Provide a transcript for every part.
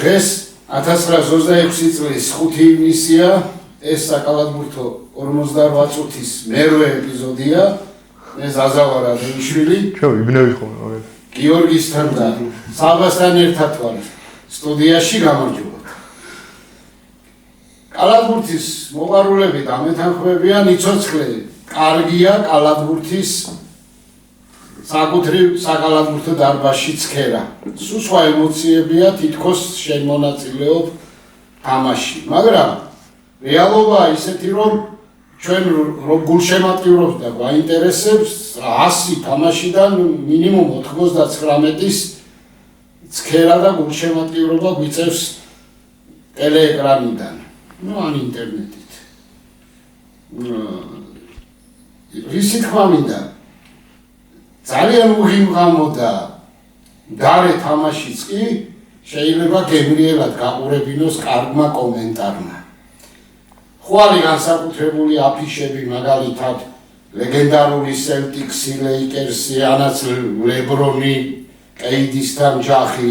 დღეს 1926 წლის 5 ივნისია, ეს საკალათბურთო 48 წუთის მერვე ეპიზოდია. მე ზაზავარ ადრიშვილი. ჩვენ ვიბნევი ხოლმე. გიორგისთან და საბასთან ერთად ვარ სტუდიაში გამარჯობა. კალათბურთის მოყვარულები და მეთანხმებიან იცოცხლე კარგია კალათბურთის საკუთრივ საკალათბურთო დარბაზში ცქერა. სულ სხვა ემოციებია თითქოს შენ მონაწილეობ თამაში, მაგრამ რეალობაა ისეთი, რომ ჩვენ გულშემატკივრობს და გვაინტერესებს 100 თამაშიდან მინიმუმ 99-ის ცქერა და გულშემატკივრობა გვიწევს ტელეეკრანიდან, ან ინტერნეტით. ისი თქმა მინდა, ძალიან უღიმღამო და გარე თამაშიც კი შეიძლება გემრიელად გაყურებინოს კარგმა კომენტარმა. ხვალე განსაკუთრებული აფიშები, მაგალითად ლეგენდარული სელტიკსი, ლეიკერსი, ანაც ლებრონი, კეიდისთან ჯახი.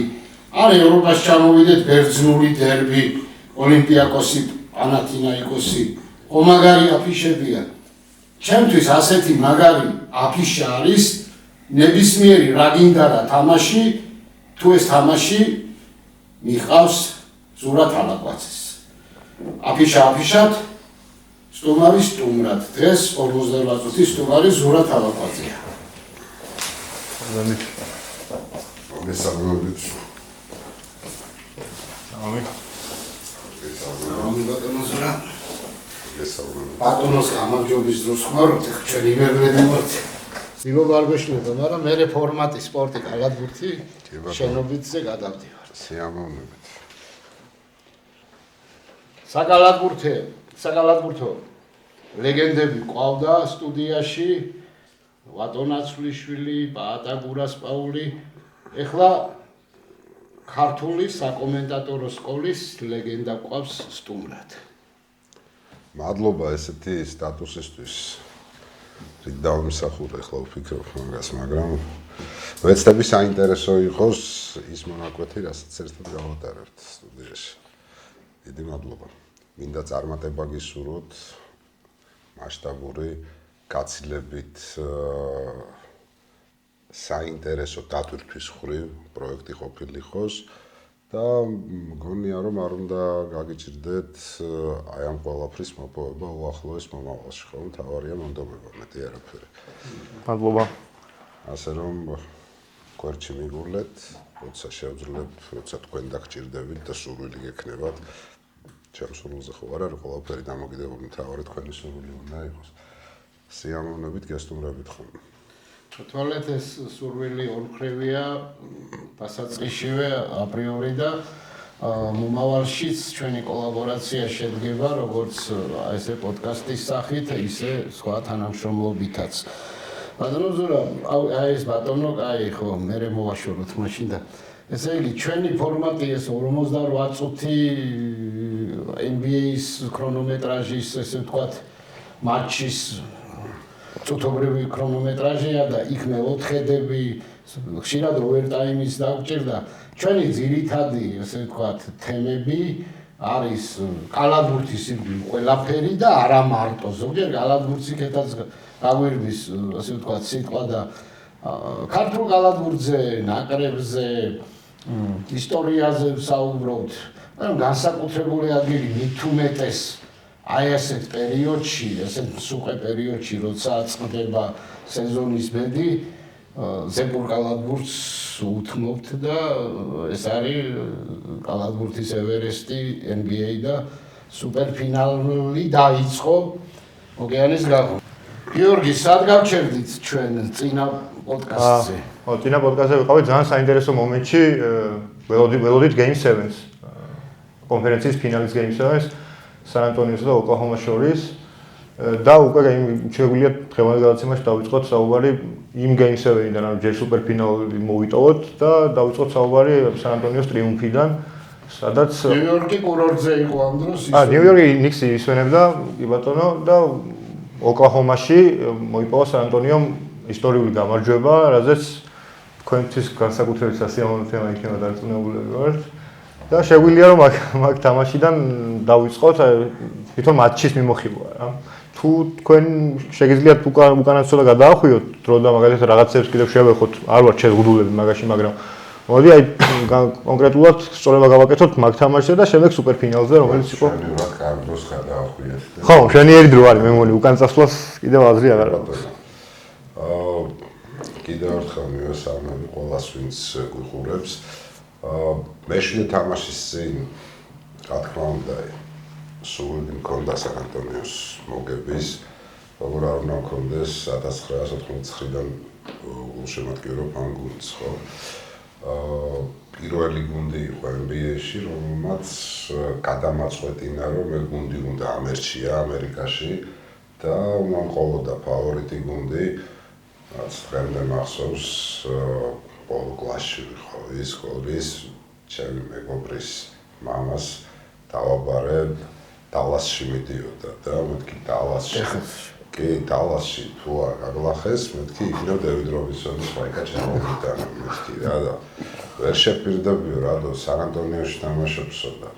ან ევროპაში ჩამოვიდეთ ბერძნული დერბი, ოლიმპიაკოსი, პანათინაიკოსი. მაგარი აფიშებია. ჩემთვის ასეთი მაგარი აფიშა არის ნებისმიერი რა გინდა რა თამაში, თუ ეს თამაში მიყავს ზურათ ალაკვაცის. აფიშად, სტუმარი სტუმრად. დღეს 48 წუთის სტუმარი ზურათ ალაკვაძეა. მოგესალმებით. ბატონო ზურა. მოგესალმებით. ბატონოს გამარჯვების დროს ხმარობთ, ჩვენ იმერლები ვართ. ძილობა არ გეშლება, მაგრამ მე ფორმატი სპორტი კალათბურთი შენობითზე გადავდივარ. სიამოვნებით. საკალათბურთო ლეგენდები ყავდა სტუდიაში, ვატონაცვლიშვილი, ბაატა გურასპაული. ეხლა ქართული საკომენტატორო სკოლის ლეგენდა ყავს სტუმრად. მადლობა ესეთი სტატუსისთვის. რით დავიმსახურე, ახლა ვფიქრობ მაგას, მაგრამ ვეცდები საინტერესო იყოს ის მონაკვეთი, რასაც ერთად გავატარებთ სტუდიაში. დიდი მადლობა. მინდა წარმატება გისურვოთ მასშტაბური გაცილებით საინტერესო დატვირთვის ხრივ პროექტი ყოფილიყოს და მგონია რომ არ უნდა გაგიჭირდეთ აი ამ ყველაფრის მოპოვება უახლოეს მომავალში, ხო? თავარია მონდომება, მეტი არაფერი. მადლობა. ასე რომ გვერდში მიგულეთ, როცა შევძლებთ, როცა თქვენ დაგჭირდებით და სურვილი გექნებათ. ჩემს სურვილზე ხო არა, რომ ყველაფერი დამოკიდებული მთავარი თქვენი სურვილი უნდა იყოს. სიამოვნებით გესტუმრებით ხოლმე. თვალეთ ეს სურვილი ორმხრივია, დასაწყისშივე აპრიორი და მომავალშიც ჩვენი კოლაბორაცია შედგება როგორც ესე პოდკასტის სახით, ისე სხვა თანამშრომლობითაც. ბატონო ზურა, აი ეს ბატონო, აი ხო, მე მოვაშოროთ მაშინ და ესე იგი ჩვენი ფორმატი ეს 48 წუთი NBA-ის ქრონომეტრაჟის, ესე ვთქვათ, მატჩის წუთობრივი ქრონომეტრაჟია და იქ მეოთხედები, ხშირად ოვერტაიმის დაგვჭირდა. ჩვენი ძირითადი, ესე ვთქვათ, თემები არის კალათბურთის ყველაფერი და არა მარტო. ზოგჯერ კალათბურთს იქეთაც გაგვირდის, ასე ვთქვათ, სიტყვა და ქართულ კალათბურთზე, ნაკრებზე, ისტორიაზე ვსაუბრობთ. მაგრამ განსაკუთრებული ადგილი მით უმეტეს აი ასეთ პერიოდში, ასეთ მსუყე პერიოდში, როცა აწყდება სეზონის ბედი, ზებურ კალათბურთს უთმობთ და ეს არის კალათბურთის ევერესტი, NBA და სუპერფინალი დაიწყო ოკეანის გაღმა. გიორგი, სად გავჩერდით ჩვენ წინა პოდკასტზე? წინა პოდკასტზე ვიყავით ძალიან საინტერესო მომენტში, ველოდით Game 7-ს, კონფერენციის ფინალის Game 7-ს, სან ანტონიოსა და ოკლაჰომას შორის და უკვე შეგვიძლია დღევანდელ გადაცემაში დავიწყოთ საუბარი იმ Game 7-დან, ანუ ჯერ სუპერფინალი მოვიტოვოთ და დავიწყოთ საუბარი სან ანტონიოს ტრიუმფიდან, სადაც ნიუ-იორკი კურორტზე იყო ამ დროს. ნიუ-იორკი ნიქსი ისვენებდა, კი ბატონო, და ოკლაჰომაში მოიპოვა სან ანტონიომ ისტორიული გამარჯვება, რაზეც თქვენთვის განსაკუთრებით სასიამოვნო თემა იქნება დარწმუნებულები ვართ. და შეგვიძლია რომ მაგ თამაშიდან დავიწყოთ თვითონ მატჩის მიმოხილვა რა. თუ თქვენ შეგიძლიათ უკანასკნელად გადაახვიოთ დრო და მაგალითად რაღაცებს კიდევ შევეხოთ, არ ვარ შეზღუდულები მაგაში, მაგრამ მოდი აი კონკრეტულად სწორება გავაკეთოთ მაგ თამაშზე და შემდეგ სუპერფინალზე, რომელიც იყო შენივრად კარგოს გადაახვიეთ. ხო, შენიერი დრო არის, მე მგონი უკან წასვლას კიდევ აზრი აღარ აქვს. კიდევ ერთხელ მივესალმები ყველას, ვინც გვიყურებს. მეშვიდე თამაშის წინ, რა თქმა უნდა, სული მქონდა სან-ანტონიოს მოგების, როგორ არ უნდა მქონდეს 1989-დან გულშემატკივრო გუნდს, ხო? პირველი გუნდი იყო NBA-ში, რომელმაც გადამაწყვეტინა, რომ ეს გუნდი უნდა ამერჩია ამერიკაში და უნდა მყოლოდა ფავორიტი გუნდი, რაც დღემდე მახსოვს, პოლ გლაშოვი ხო ის გოლის ჩემი მეგობრის მამას დავაბარე დალასში მიდიოდა და მეთქი დალასში თუ არ გაგლახეს მეთქი იქნებ დევიდ რობინსონის ხაიკა ჩამოვიდა მეთქი რა და ვერ შეპირდებიო რადო სან-ანტონიოში თამაშობსო და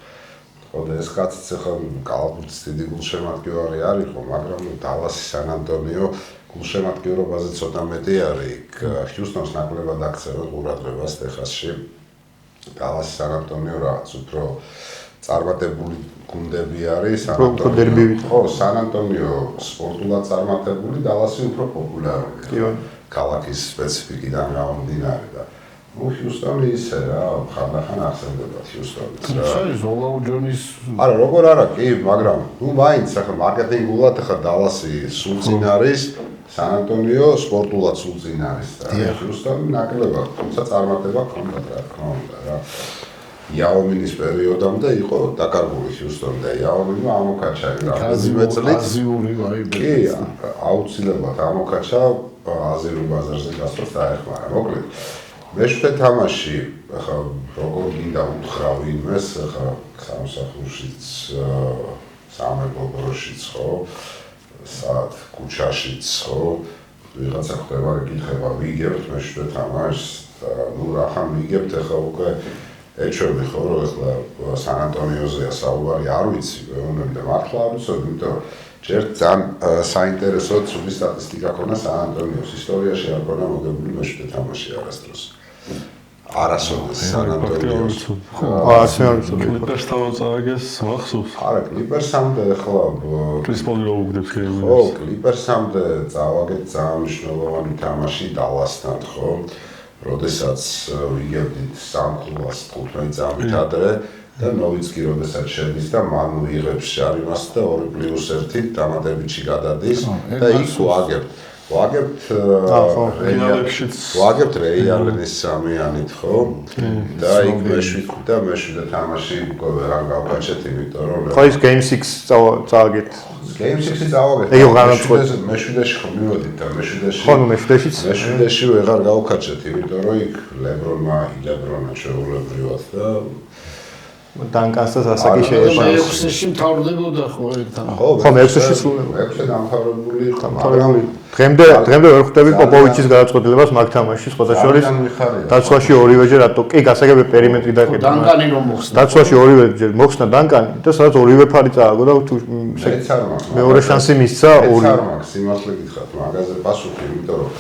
ხო და ეს კაციც ახლა კალაპურტის დიდი გულშემატკივარი არ იყო, მაგრამ დალასი სან-ანტონიო გულშემატკივრობაზე ცოტა მეტი არის. ჰიუსტონს ნაკლებად აქცევენ ყურადღებას ტეხასში. დალასი სან-ანტონიო რაღაც უფრო წარმატებული გუნდები არის. ხო, სან-ანტონიო სპორტულად წარმატებული, დალასი უფრო პოპულარულია. ქალაქის სპეციფიკიდან გამომდინარე და ჰიუსტონი ისე რა, ხანდახან ახსენდება ჰიუსტონიც რა. ზოლაუ ჯონის არა, როგორ არა, კი, მაგრამ ნუ მაინც ახლა მარკეტინგულად ახლა დალასი სულ წინ არის, სან-ანტონიო სპორტულად სულ წინ არის და ჰიუსტონი ნაკლებად, თუმცა წარმატება ჰქონდა რა, თქმა უნდა რა. იაომინის პერიოდამდე იყო დაკარგული ჰიუსტონი და იაომინმა ამოკაჩა რამდენიმე წლით. აზიური ვაიბი. კი, აუცილებლად ამოკაჩა აზიურ ბაზარზე გასვლას დაეხმარა. მოკლედ მეშვიდე თამაში, ახლა როგორ გინდა უთხრა ვინმეს, ახლა სამსახურშიც, სამეგობროშიც ხო, სად ქუჩაშიც ხო, ვიღაცა ხდება ეკითხება, ვიგებთ მეშვიდე თამაშს და ნუ რახან ვიგებთ, ახლა უკვე ეჩვევი ხო, რომ ახლა სან-ანტონიოზეა საუბარი, არ ვიცი, ვეუბნები და მართლა არ ვიცოდი, იმიტომ რომ ჯერ ძალიან საინტერესო ცუდი სტატისტიკა ქონა სან-ანტონიოს ისტორიაში არ ქონა მოგებული მეშვიდე თამაში არასდროს. არასოდეს სან-ანტონიოს. კლიპერსთან წააგეს მახსოვს. არა, კლიპერსამდე ახლა კრის პოლი რო უგდებს გეიმს. ხო, კლიპერსამდე წავაგეთ ძალიან მნიშვნელოვანი თამაში დალასთან, ხო? როდესაც ვიგებდით 3:15 წამით ადრე და ნოვიცკი როდესაც შედის და მან ვიღებს შარიმას და 2+1 დამატებითში გადადის და იქ ვაგებთ რეიალენის სამიანით, ხო? და იქ მეშვიდე თამაში უკვე ვეღარ გავკაჩეთ, იმიტომ რომ ხო ის Game 6 წავაგეთ. Game 6-ი წავაგეთ. მეშვიდეში ხო მივედით და მეშვიდეში ვეღარ გავკაჩეთ, იმიტომ რომ იქ ლებრონა შეულებრივად და დანკანსაც ასაკი შეეშვა. მე-6-ში მთავრდებოდა ხო ეგ თამაში. ხო, მე-6-ში სრულდება. მე-6-ში დამთავრებული იყო, მაგრამ დღემდე ვერ ხვდები პოპოვიჩის გადაწყვეტილებას მაგ თამაში, სხვათა შორის დაცვაში ორივეჯერ რატო კი გასაგები პერიმეტრი დაყიდა. დანკანი რომ მოხსნა. დაცვაში ორივეჯერ მოხსნა დანკანი და სადაც ორივე ფარი წააგო და მეორე შანსი მისცა ორი. არ მაქვს სიმართლე გითხრათ, მაგაზე პასუხი, იმიტომ რომ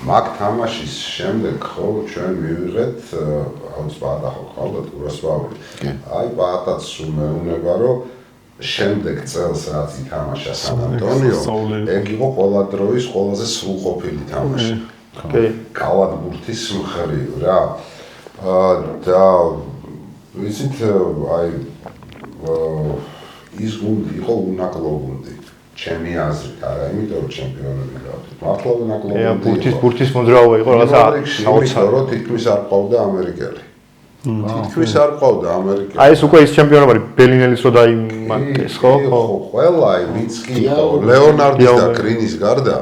მაგ თამაშის შემდეგ ხო ჩვენ მივიღეთ აუც პაატა ხო ყავდათ ურასვავი. აი პაატაც სულ მეუნება რომ შემდეგ წელს რაც ითამაშა სან-ანტონიო, ეგ იყო ყველა დროის ყველაზე სრულყოფილი თამაში. კი. კალათბურთის მხრივ რა. და ვიცით აი ის გუნდი იყო უნაკლო გუნდი. ჩემი აზრით, არა, იმიტომ რომ ჩემპიონები გავდით. მართლა უნაკლო გუნდი. ბურთის მოძრაობა იყო რაღაცა საოცარი, თითქმის არ ყავდა ამერიკელი. თითქმის არ ყავდა ამერიკელი. აი ეს უკვე ის ჩემპიონობა არის ბელინელის რო დაიმარკეს, ხო? ხო, ყველა ვინც კი იყო, ლეონარდის და კრინის გარდა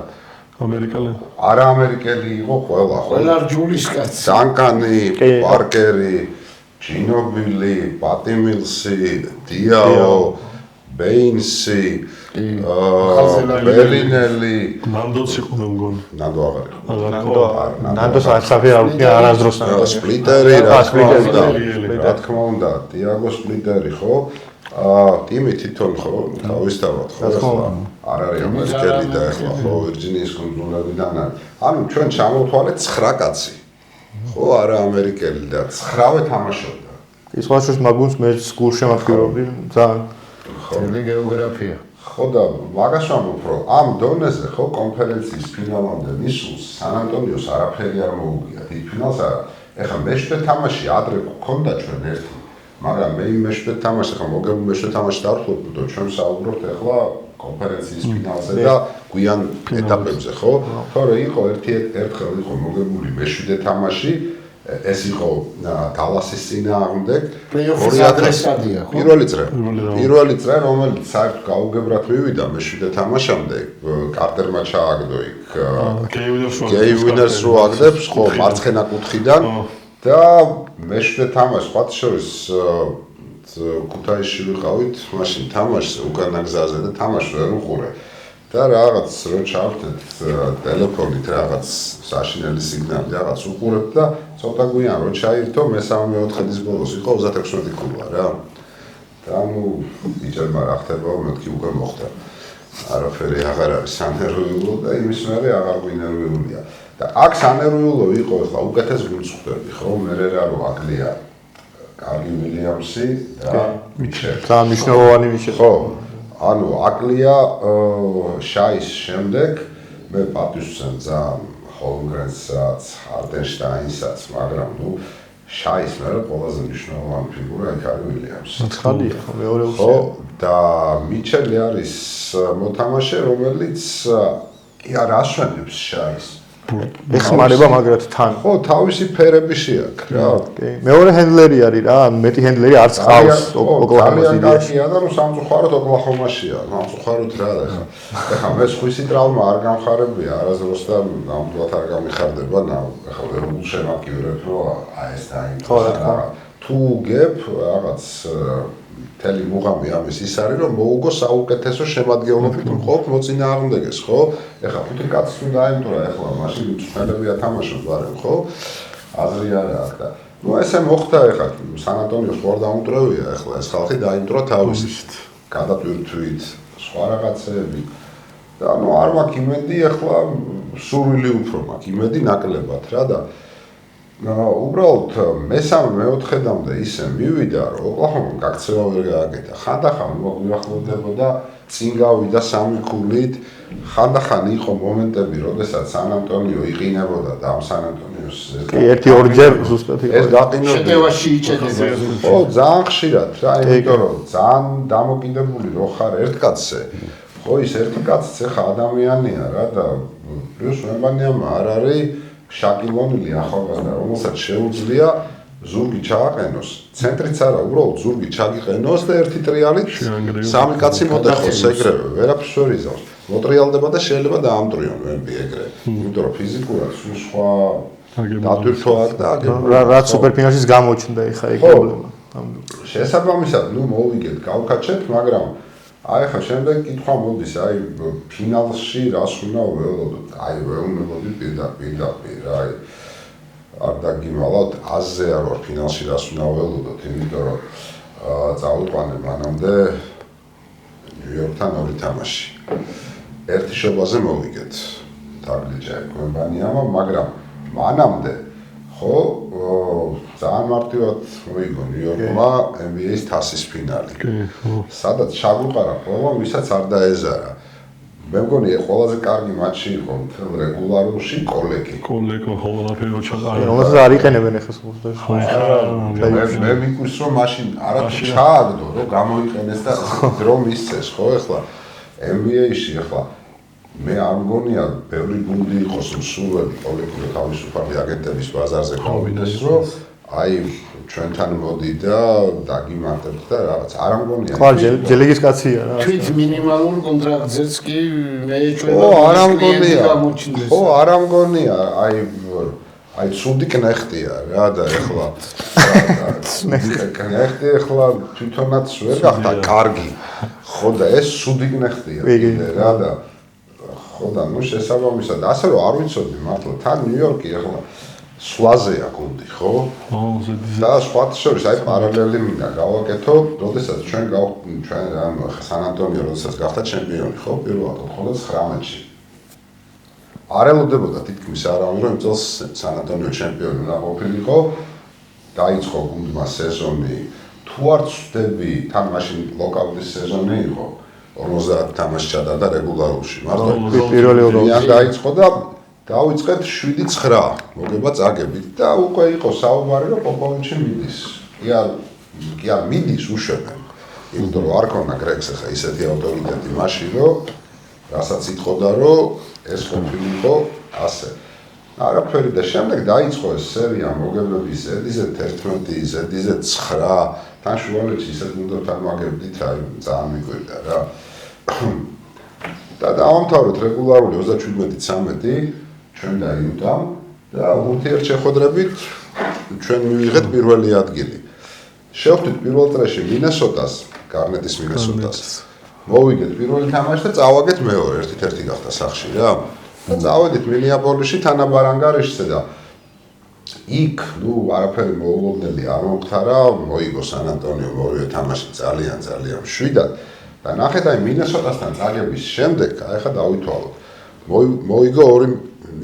ამერიკელი. არა ამერიკელი იყო ყველა. ყველა რჯულის კაცი. დანკანი, პარკერი, ჯინობილი, პატი მილსი, დიაო, ბეინსი ბელინელი ნანდოც იყო მე მგონი. ნანდო აღარ იყო. ნანდოს არცაფერი არ ვქნა არასდროს სპლიტერი რა თქმა უნდა დიაგო სპლიტერი ხო ტიმი თვითონ ხო თავისთავად ხო არ არის ამერიკელი და ახლა ხო ვირჯინიის კუნძულებიდან არის ანუ ჩვენ ჩამოვთვალეთ 9 კაცი ხო არა ამერიკელი და 9-ვე თამაშობდა ის ხალხის მაგუნს მე გულშემატკივრობდი ძალიან ხელი გეოგრაფია ხო და მაგას ვამბობ რომ ამ დონეზე ხო კონფერენციის ფინალამდე მისულს სან ანტონიოს არაფერი არ მოუგია დიდ ფინალს არა ეხლა მეშვიდე თამაში ადრე გქონდა ჩვენ ერთი მაგრამ მე იმ მეშვიდე თამაშს ახლა მოგებული მეშვიდე თამაში დავხლობთ და ჩვენ საუბრობთ ახლა კონფერენციის ფინალზე და გვიან ეტაპებზე ხო თორე იყო ერთხელ იყო მოგებული მეშვიდე თამაში ეს იყო დალასის წინააღმდეგ პირველი წრე რომელიც საერთოდ გაუგებრად მივიდა მეშვიდე თამაშამდე კარტერმა ჩააგდო იქ გეი ვინერს რო აგდებს ხო მარცხენა კუთხიდან და მეშვიდე თამაშს მათ შორის ქუთაისში ვიყავით მაშინ თამაშზე უკანა გზაზე და თამაშს ვერ უყურე და რაღაც რო ჩავთეთ ტელეფონით რაღაც საშინელი სიგნალი რაღაც უყურებ და ცოტა გვიან რო ჩაირთო მე-3-4 დის ბოლოს იყო 36 ქულა რა და ნუ იჯერმა რა ხდება მეთქი უკვე მოხდა არაფერი აღარ არის სანერვიულო და იმის მერე აღარ გვინერვიულია და აქ სანერვიულო იყო ახლა უკეთეს გუნდს ხვდები ხო მერე რა რო აკლია კარგი ვილიამსი და მიჩელი ძალიან მნიშვნელოვანი მიჩელი ხო ანუ აკლია შაის შემდეგ მე პატივსცემ ძალიან ჰოლმგრენსაც ჰარდენშტაინსაც მაგრამ ნუ შაის მერე ყველაზე მნიშვნელოვანი ფიგურა იქ არის ვილიამსი ცხადია ხო მეორე ხო და მიჩელი არის მოთამაშე რომელიც კი არ ასვენებს შაის ეხმარება მაგრად თან ხო თავისი ფერები შეაქვს რა კი მეორე ჰენდლერი არის რა მეტი ჰენდლერი არც ყავს ოკლაჰომას იდეაში და ნუ სამწუხაროდ ოკლაჰომაშია სამწუხაროდ რა ეხლა მე სხვისი ტრავმა არ გამხარებია არასდროს და ნამდვილად არ გამიხარდება ეხლა ვერ უშემატკივრებ რომ აი ეს დაინტერესა თუ გებ რაღაც თელი მუღამი ამის ის არის რომ მოუგო საუკეთესო შემადგენლობით მყოფ მოწინააღმდეგეს ხო ეხლა 5 კაცს უნდა აიმტვრა ეხლა მაშინ მწვრთნელებია თამაშობ არემ ხო აზრი არა აქვს და ნუ ესე მოხდა ეხლა სან ანტონიოს ხوار დაუმტვრევია ეხლა ეს ხალხი დაიმტვრა თავისით გადატვირთვით სხვა რაღაცეები და ნუ არ მაქვს იმედი ეხლა სურვილი უფრო მაქვს იმედი ნაკლებად რა და უბრალოდ მე-4-მდე ისე მივიდა რომ ოკლაჰომა გაქცევა ვერ გააკეთა ხანდახან მოგვიახლოვდებოდა წინ გავიდა 3 ქულით ხანდახან იყო მომენტები როდესაც სან ანტონიო იყინებოდა და ამ სან ანტონიოს კი 1-2 ჯერ ზუსტად იყო ეს გაყინებდა შეტევაში იჭედება ხო ძალიან ხშირად რა იმიტომ რომ ძალიან დამოკიდებული რო ხარ ერთ კაცზე ხო ის ერთი კაციც ახლა ადამიანია რა და პლუს მემბანიამ არ არის შაკილონილი ახალგაზრდა რომელსაც შეუძლია ზურგი ჩააყენოს ცენტრიც არა უბრალოდ ზურგი ჩაგიყენოს და ერთი ტრიალით 3 კაცი მოდეხოს ეგრევე ვერაფერს ვერ იზავს მოტრიალდება და შეიძლება დაამტრიონ ვერბი ეგრე იმიტომ რომ ფიზიკურად სულ სხვა დატვირთვა აქვს და რაც სუპერფინალში გამოჩნდა ეხა ეგ პრობლემა შესაბამისად ნუ მოვიგეთ გავკაჩეთ მაგრამ აი ხა შემდეგ კითხვა მოდის აი ფინალში რას უნდა ველოდოთ აი ველოდები პირდაპირ აი არ დაგიმალავთ აზზე არ ვარ ფინალში რას უნდა ველოდოთ იმიტომ რომ წავიყვანე მანამდე ნიუ-იორკთან 2 თამაში ერთი შობაზე მოვიგეთ დაგლიჯა კომპანიამ მაგრამ მანამდე ხო ძალიან მარტივად მოიგო ნიუ-იორკმა NBA-ის თასის ფინალი. სადაც ჩაგვიყარა ყველა ვისაც არ დაეზარა. მე მგონი ყველაზე კარგი მატჩი იყო მთელ რეგულარულში კოლეკი. კოლეკო ხოლმე ჩაყარა. რომელსაც არ იყენებენ ახლა სულ. მე მიყვის რომ მაშინ არათუ ჩააგდო რომ გამოიყენეს და დრო მისცეს ხო ახლა NBA-ში ახლა მე არ მგონია ბევრი გუნდი იყოს მსურველი კოლექტივი თავისუფალი აგენტების ბაზარზე გავიდეს რომ აი ჩვენთან მოდი და დაგიმარტებთ და რაღაც არ მგონია ხო ჯელეგის კაცია რა თვით მინიმალურ კონტრაქტზეც კი მე ჩვენ ხო არ მგონია ხო არ მგონია აი აი ცუდი კნეხტია რა და ეხლა კნეხტი ეხლა თვითონაც ვერ გახდა კარგი ხო და ეს ცუდი კნეხტია კიდე რა და ხო და ნუ შესაბამისად ასე რომ არ ვიცოდი მართლა თან ნიუ-იორკი ეხლა სვაზეა გუნდი ხო და სხვა შორის აი პარალელი მინდა გავაკეთო როდესაც ჩვენ ანუ სან-ანტონიო როდესაც გახდა ჩემპიონი ხო პირველად 99-ში არ ელოდებოდა თითქმის არავინ რომ იმ წელს სან-ანტონიო ჩემპიონი უნდა ყოფილიყო დაიწყო გუნდმა სეზონი თუ არ ვცდები თან მაშინ ლოკაულის სეზონი იყო 50 თამაში ჩადარდა რეგულარულში მართლა პირველი ორიან დაიწყო და დავიწყეთ 7-9 მოგება წაგებით და უკვე იყო საუბარი რომ პოპოვიჩი მიდის კი არ მიდის უშვებენ იმიტომ რომ არ ქონა გრეგს ახლა ისეთი ავტორიტეტი მაშინ რომ რასაც იტყოდა რომ ეს ყოფილიყო ასე არაფერი და შემდეგ დაიწყო ეს სერია მოგებების Z11 Z9 თან შუალედში ისეთ გუნდებთან ვაგებდით აი ძალიან მიგვერდა რა და დავამთავრეთ რეგულარული 37-13 ჩვენ და იუტამ და ურთიერთშეხვედრებით ჩვენ მივიღეთ პირველი ადგილი შევხვდით პირველ წრეში მინესოტას გარნეტის მინესოტას მოვიგეთ პირველი თამაში და წავაგეთ მეორე ერთ-ერთი გახდა სახში რა და წავედით მინეაპოლისში თანაბარანგარიშზე და იქ ნუ არაფერი მოულოდნელი არ მომხდარა მოიგო სან-ანტონიო ორივე თამაში ძალიან მშვიდად და ნახეთ აი მინესოტასთან წაგების შემდეგ აი ხა დავითვალოთ მოიგო ორი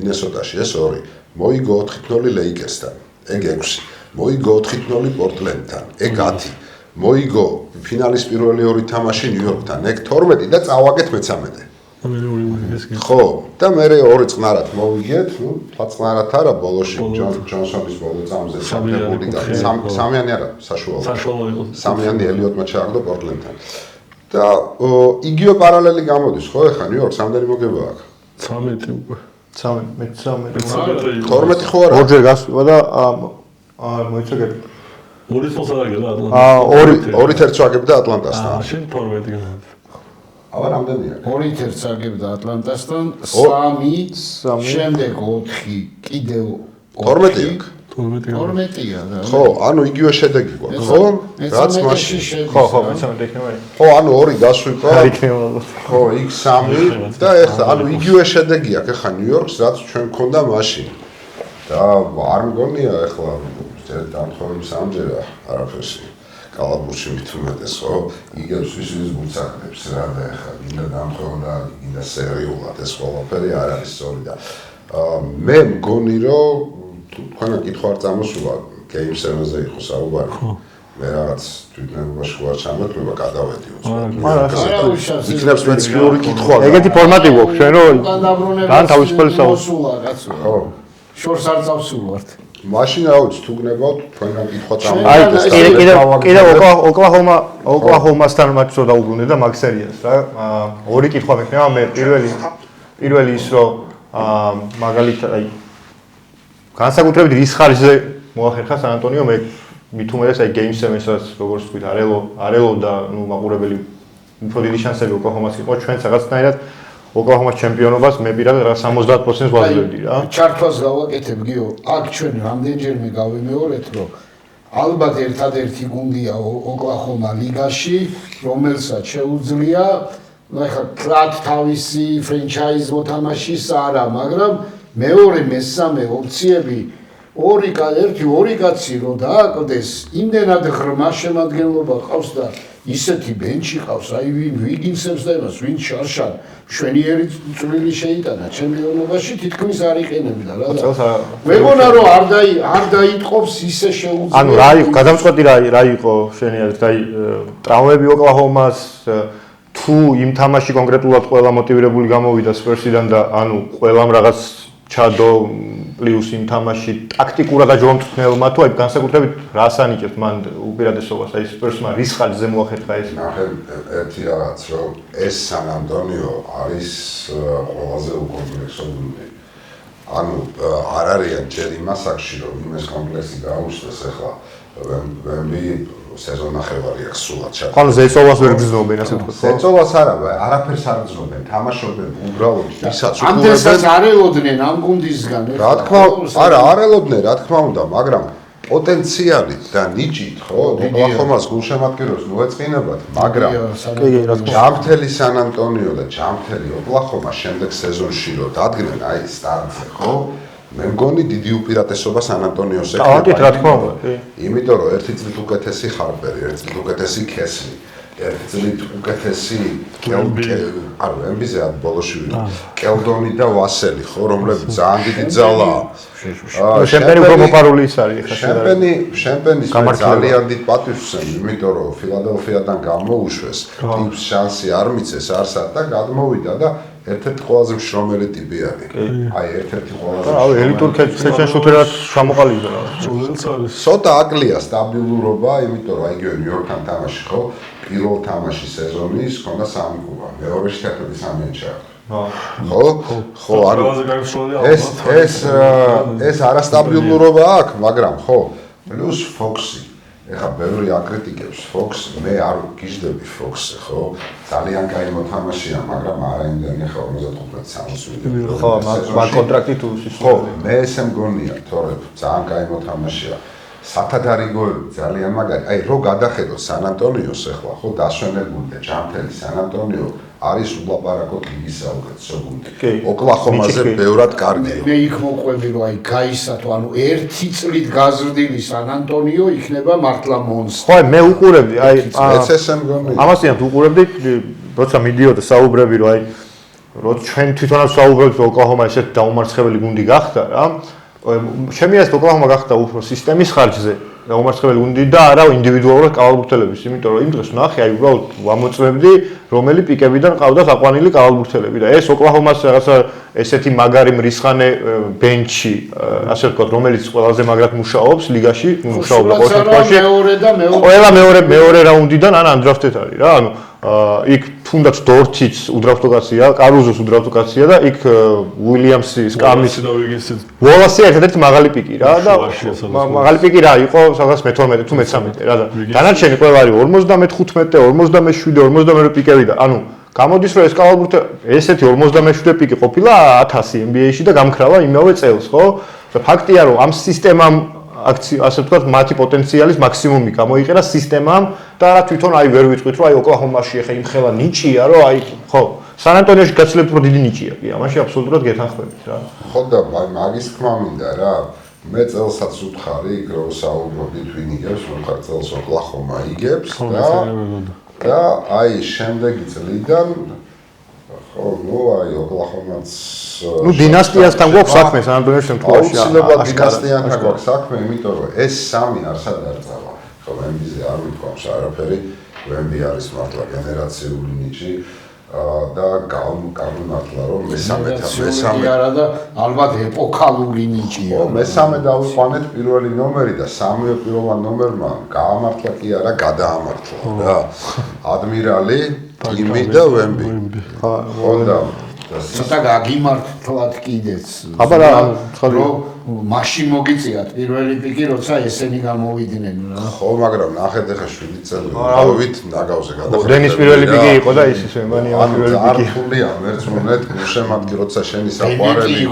მინესოტაში ეს ორი მოიგო 4-0 ლეიკერსთან ეგ 6 მოიგო 4-0 პორტლენდთან ეგ 10 მოიგო ფინალის პირველი ორი თამაში ნიუ-იორკთან ეგ 12 და წავაგეთ მე-13 ხო და მე ორი წყნარად მოვიგეთ ნუ წყნარად არა ბოლოში ჯონსონის ბოლო წამზე სამიანი არა საშუალო სამიანი ელიოტმა ჩააგდო პორტლენდთან და იგივე პარალელი გამოდის ხო ეხა ნიუ-იორკს რამდენი მოგება აქვს 13 უკვე 12 ხო არა ორჯერ გასვლა და მოიცაგეთ ორი წელს არ აგება ატლანტასთან ორი თერც ვაგებდა ატლანტასთან შენ 12 გან აბა რამდენია ორი თერც აგებდა ატლანტასთან 3 შემდეგ 4 კიდევ 12 12-ია რა ხო ანუ იგივე შედეგი გვაქვს ხო რაც მაშინ ხო მე-13 იქნება ხო ანუ ორი გასვლა არ იქნება ხო იქ 3 და ეხლა ანუ იგივე შედეგი აქვს ეხლა ნიუ-იორკს რაც ჩვენ გქონდა მაშინ და არ მგონია ეხლა დამთხოვების ამჯერა არაფერში კალაბურში მithumetes ხო იგებს ვის ბურცაკებს რა და ეხლა გინდა დამთხოვდა გინდა სერიულად ეს ყველაფერი არ არის სწორი და მე მგონი რომ თქვენ კითხვა არ წამოსულა Game 7-ზე იყო საუბარი მე რაღაც თვითნებობაში ვარ ჩამოთვლება გადავედი უცბად იქნებს სპეციფიური კითხვა ეგეთი ფორმატი გვაქვს ჩვენ რომ გან თავისუფალი მოსულა კაცო ხო შორს არ წავსულვართ მაშინ რა ვიცი თუ გნებავთ თქვენგან კითხვა აი კიდე ოკლაჰომასთან მატჩს დაუბრუნე და მაგ სერიას რა ორი კითხვა მექნება მე პირველი ის რომ მაგალითად აი განსაკუთრებით რის ხარჯზე მოახერხა სან-ანტონიო მე მით უმეტეს აი Game 7-საც როგორც თქვით არელო და ნუ მაყურებელი უფრო დიდი შანსები ოკლაჰომას იყო ჩვენც რაღაცნაირად ოკლაჰომას ჩემპიონობას მე პირადად 70%-ს ვაძლევდი რა ჩართვას გავაკეთებ გიო აქ ჩვენ რამდენჯერმე გავიმეორეთ რომ ალბათ ერთადერთი გუნდია ოკლაჰომა ლიგაში რომელსაც შეუძლია ეხლა კრატ თავისი ფრენჩაიზ მოთამაშის არა მაგრამ მეორე მესამე ოფციები ორი კაცი რო დააკვდეს იმდენად ღრმა შემადგენლობა ყავს და ისეთი ბენჩი ყავს აი ვინ ვიგინსებს და იმას ვინ შარშან შვენიერი წვლილი შეიტანა ჩემპიონობაში თითქმის არ იყენებდა რა და მეგონა რომ არ დაიტყობს ისე შეუძლია ანუ რა იყო გადამწყვეტი რა იყო შვენიერად აი ტრავმები ოკლაჰომას თუ იმ თამაში კონკრეტულად ყველა მოტივირებული გამოვიდა სპერსიდან და ანუ ყველამ რაღაც ჩადო პლუს იმ თამაში ტაქტიკურად აჯობამწვრთნელმა თუ აი განსაკუთრებით რას ანიჭებს მან უპირატესობას აი სპერსმა რის ხარჯზე მოახერხა ეს ნახე ერთი რაღაც რომ ეს სან-ანტონიო არის ყველაზე უკომპლექსო გუნდი ანუ არ არიან ჯერ იმას აქში რომ იმეს კომპლექსი გაუშვეს ახლა ვემბი სეზონახევარი აქვს სულად ჩა. ანუ ზეწოლას ვერ გრძნობენ ასე ვთქვათ. ზეწოლას არაფერს არ გრძნობენ, თამაშობენ უბრალოდ ისაც ამდენსაც არ ელოდნენ ამ გუნდისგან. რა თქმა უნდა, არ ელოდნენ, რა თქმა უნდა, მაგრამ პოტენციალით და ნიჭით, ხო, ოკლაჰომას გულშემატკივრებს მოეწყინებათ, მაგრამ ჯამთელი სან ანტონიო და ჯამთელი ოკლაჰომა შემდეგ სეზონში რო დადგნენ აი სტარტზე, ხო? მე მგონი დიდი უპირატესობა სან ანტონიოს ექნება. ავტით რა თქმა უნდა. იმიტომ რომ ერთი წლით უკეთესი ხარბერი, ერთი წლით უკეთესი ქესლი, ერთი წლით უკეთესი ანუ ემბიზე ბოლოში კელდონი და ვასელი, ხო, რომლებიც ძალიან დიდი ძალაა. შემპენი უფრო მოპარული ის არის ხა. შემპენის ძალიან დიდ პატივს ვსვენ, იმიტომ რომ ფილადელფიადან გამოუშვეს, ტიპს შანსი არ მიცეს არსად და გადმოვიდა და ერთ-ერთი ყველაზე მშრომელი ტიპი არის. აი ერთ-ერთი ყველაზე. რავი, ელიტურ სექშენ შუტერად ჩამოყალიბდა რა. ცოტა აკლია სტაბილურობა, იმიტომ რომ აიგივე ნიუ-იორკთან თამაში ხო, პირველ თამაში სეზონის ჰქონდა 3 კუბა, მეორეში 13 ჩააგდო. ხო, ანუ ეს არასტაბილურობა აქვს, მაგრამ ხო, პლუს ფოქსი. ეხა ბევრი აკრიტიკებს ფოქსს, მე არ გიждები ფოქსზე, ხო? ძალიან კაი მოთამაშეა, მაგრამ არა იმდენი ხო 55-60. ხო, მაგ კონტრაქტი თუ ხო, მე ესე მგონია, თორემ ძალიან კაი მოთამაშეა. სათადარიგოები ძალიან მაგარი. აი, რო გადახედოთ სან ანტონიოს ახლა, ხო, დასვენებული და ჯამთელი სან ანტონიო არის ულაპარაკოთ ლიგის საუკეთესო გუნდი. ოკლაჰომაზე ბევრად კარგია. მე იქ მოყვები რომ აი გაისათო, ანუ ერთი წლით გაზრდილი სან ანტონიო იქნება მართლა მონსტრი. ხო, მე უყურებდი, აი მეც ესე მგონია. ამასთან უყურებდი, როცა მიდიოდა საუბრები, რომ აი რო ჩვენ თვითონაც საუბრობთ, რომ ოკლაჰომა ესეთ დაუმარცხებელი გუნდი გახდა რა. ჩემი აზრით ოკლაჰომა გახდა უფრო სისტემის ხარჯზე დაუმარცხებელი გუნდი და არა ინდივიდუალურად კავალბურთელების, იმიტომ რომ იმ დღეს ნახე, აი უბრალოდ ვამოწმებდი, რომელი პიკებიდან ყავდა აყვანილი კავალბურთელები და ეს ოკლაჰომას რაღაცა ესეთი მაგარი მრისხანე ბენჩი, ასე ვთქვათ, რომელიც ყველაზე მაგრად მუშაობს ლიგაში, მუშაობდა ყოველთვის. ყველა მეორე რაუნდიდან ან ანდრაფტეთ არის რა, ანუ იქ თუნდაც დორთიც უდრაფტოკაცია, კარუზოს უდრაფტოკაცია და იქ უილიამსი, სკამის ვოლასი ერთ-ერთი მაღალი პიკი რა და მაღალი პიკი რა იყო სადღაც მე-12 თუ მე-13 რა და დანარჩენი ყველა არის 55, 57, 58 პიკები და ანუ გამოდის რომ ეს კავალბურთელი ესეთი 57 პიკი ყოფილა 1000 NBA-ში და გამქრალა იმავე წელს, ხო? და ფაქტია რომ ამ სისტემამ ასე ვთქვათ, მათი პოტენციალის მაქსიმუმი გამოიყენა სისტემამ და რა თვითონ აი ვერ ვიტყვით რომ აი ოკლაჰომაში ახლა იმ ხელა ნიჭია რომ აი ხო სან ანტონიოში გაცილებით უფრო დიდი ნიჭია კი ამაში აბსოლუტურად გეთანხმებით რა ხო და მაგის თქმა მინდა რა მე წელსაც ვთხარი იქ რომ საუბრობდით ვინ იგებს ვთქარ წელს ოკლაჰომა იგებს და აი შემდეგი წლიდან ხო ნუ აი ოკლაჰომაც ნუ დინასტიასთან გვაქვს საქმე სან ანტონიოს შემთხვევაში აუცილებლად დინასტიასთან გვაქვს საქმე იმიტომ რომ ეს სამი არსად არ წავა ხო ემბიზე არ ვიტყვამს არაფერი ემბი არის მართლა გენერაციული ნიჭი და გამიმართლა რომ მესამე არა და ალბათ ეპოქალური ნიჭია მესამე დავიყვანეთ პირველი ნომერი და სამივე პირველმა ნომერმა გაამართლა კი არა გადაამართლა რა ადმირალი ტიმი და ვემბი ხო და ცოტა გაგიმართლათ კიდეც აბა რა რომ მაშინ მოგიწიათ პირველი პიკი როცა ესენი გამოვიდნენ რა ხო მაგრამ ნახეთ ახლა 7 წელი დავით ნაგავზე გადახედეთ დენის პირველი პიკი იყო და ის მანი ამ პირველი პიკი ართულია მერწმუნეთ გულშემატკი როცა შენი საყვარელი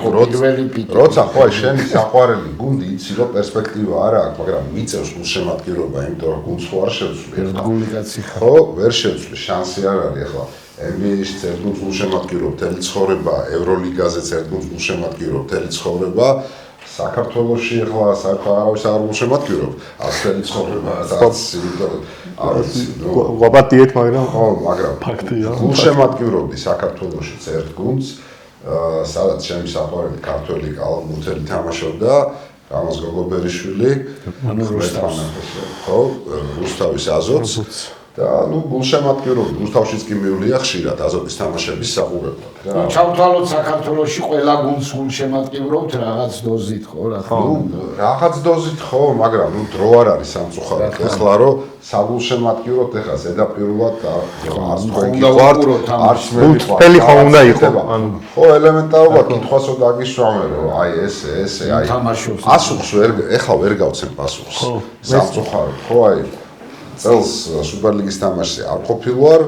როცა ხო შენი საყვარელი გუნდი იცი რომ პერსპექტივა არა აქვს მაგრამ მიწევს გულშემატკივრობა იმიტომ რომ გუნდს ხო არ შევცვლი ერთგული კაცი ხო ვერ შევცვლი შანსი არ არის ახლა NBA-ში ერთგულს გულშემატკივრობ მთელი ცხოვრება ევროლიგაზეც ერთგულს გულშემატკივრობ მთელი ცხოვრება საქართველოში ახლა საერთოდ არ გულშემატკივრობ ასეთი ცხოვრება რაც არის გვაპატიეთ მაგრამ ხო მაგრამ ფაქტია გულშემატკივრობდი საქართველოშიც ერთ გუნდს სადაც ჩემი საყვარელი ქართველი კალათბურთელი თამაშობდა რამაზ გოგობერიშვილი ანუ რუსთავის აზოც და ნუ გულშემატკივრობი რუსთავშიც კი მივლია ხშირად აზოტის თამაშების საყურებლად რა. ჩავთვალოთ საქართველოში ყველა გუნდს გულშემატკივრობთ რაღაც დოზით ხო რა თქმა უნდა. რაღაც დოზით ხო, მაგრამ ნუ დრო არ არის სამწუხაროდ. ეხლა რომ საგულშემატკივროთ ეხლა ზედაპირულად არც თქვენ გიყვართ, არც მე ფელი ხომ უნდა იყო. ხო, ელემენტარულად კითხვასო დაგიშვამე რომ აი ესე აი პასუხს ეხლა ვერ გავცემ პასუხს. სამწუხაროდ ხო აი წელს სუპერლიგის თამაში არ ყოფილვარ,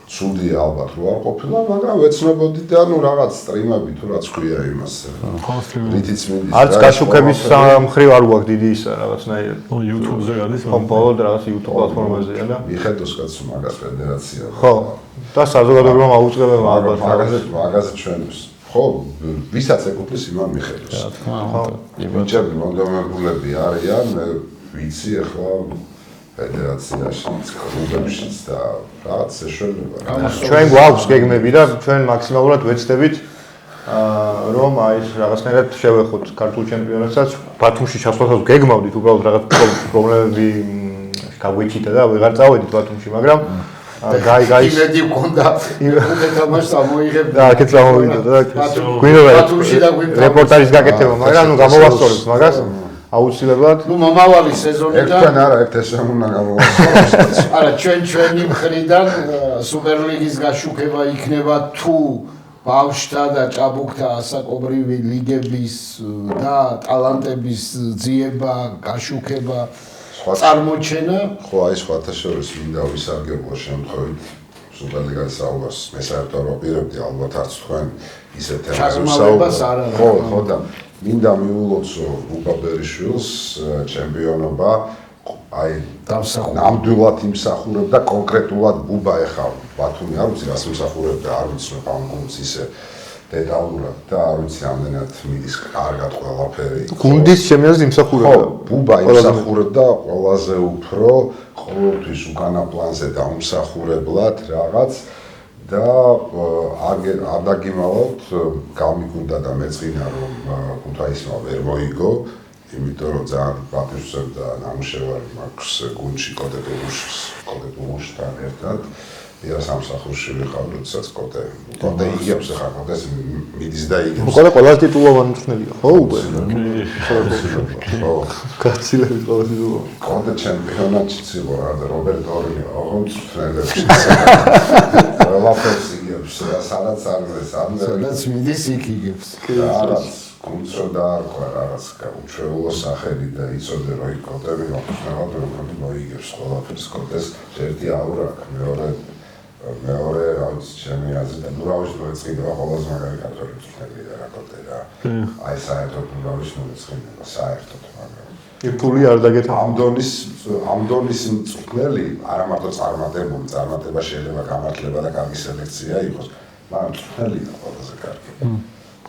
ცუდია ალბათ რო არ ყოფილვარ, მაგრამ ვეცნობოდი და ნუ რაღაც სტრიმები თუ რაც ქვია იმას. რითიც მინდის. არც გაშუქების მხრივ არ გვაქვს დიდი ისა რაღაცნაირად. YouTube-ზე გადის. ხო, ბოლოდ რაღაც YouTube პლატფორმაზეა და მიხედოს კაცო მაგას ფედერაცია. ხო, და საზოგადოებამ აუწყებენ ალბათ მაგაზე ჩვენს. ხო, ვისაც ეკუთვნის იმან მიხედოს. რა თქმა უნდა. იმაჩები მონდომებულები არიან, ვიცი ახლა ფედერაციაში, კლუბებშიც და რაღაც შეშველება. ჩვენ გვაქვს გეგმები და ჩვენ მაქსიმალურად ვეცდებით რომ აი რაღაცნაირად შევეხოთ ქართულ ჩემპიონატსაც, ბათუმში ჩასვლასაც გეგმავდით, უბრალოდ რაღაც პრობლემები გაგვეჩიტა და ვეღარ წავედით ბათუმში, მაგრამ იმედი მქონდა უკვე თამაშს ამოიღებდა. და აქეთ წავიდა და გვინდა რეპორტაჟის გაკეთება, მაგრამ ნუ გამოვასწორებთ მაგას. აუცილებლად. ნუ მომავალი სეზონიდან ერთთან არა, ერთ ესე უნდა გამოვასწოროთ. არა, ჩვენი მხრიდან სუპერლიგის გაშუქება იქნება თუ ბავშვთა და ჭაბუკთა ასაკობრივი ლიგების და ტალანტების ძიება, გაშუქება, წარმოჩენა. ხო, აი სხვათა შორის მინდა ვისარგებლო შემთხვევით სუპერლიგას საუბარს. მე საერთოდ ვაპირებდი ალბათ არც თქვენ ისეთ თემაზე ვსაუბრობთ. ხო და მინდა მიულოცო რუბა ბერიშვილს ჩემპიონობა აი ნამდვილად იმსახურებდა კონკრეტულად ბუბა ეხლა ბათუმი არ ვიცი რას იმსახურებდა არ ვიცნობ ამ გუნდს ისე დეტალურად და არ ვიცი ამდენად მიდის კარგად ყველაფერი გუნდის ჩემპიონს იმსახურებდა ბუბა იმსახურებდა ყველაზე უფრო ყოველთვის უკანა პლანზე დაუმსახურებლად რაღაც და არ დაგიმალავთ გამიგუნდა და მეწყინა რომ ქუთაისმა ვერ მოიგო იმიტომ რომ ძალიან პატივსაცემდა ნამუშევარი მაქვს გუნდში კოტე-ბულუშთან ერთად ია სამსახურში ვიყავ როდესაც კოტე იგებს ახლა კოტეს მიდის და იგებს კოტე ყველაზე ტიტულოვანი მწვრთნელია ხო უკვე ხო კაცილები ყველაზე ტიტულოვანი კოტე ჩემპიონატში იყო რა რობერტ ორინი ოღონდ მწვრთნელებში ყველაფერს იგებს სადაც სადაც მიდის იქ იგებს რაღაც გუნდსო დაარქვა რაღაც უჩვეულო სახელი და იწოდე რომ კოტები მოხსნელად რომ მოიგებს ყველაფერს კოტეს ერთი აურა მეორე რაც ჩემი აზრით ნუ რა ვიცი მოეწყინება ყველაზე მაგარი კარტორი მწვრთნელია რა კოტე რა აი საერთოდ ნუ რა ვიცი მოეწყინება საერთოდ მაგრამ ფული არ დაგეთა ამ დონის მწვრთნელი არა მარტო წარმატება შეიძლება გამართლება და კარგი სელექცია იყოს მაგრამ მწვრთნელია ყველაზე კარგი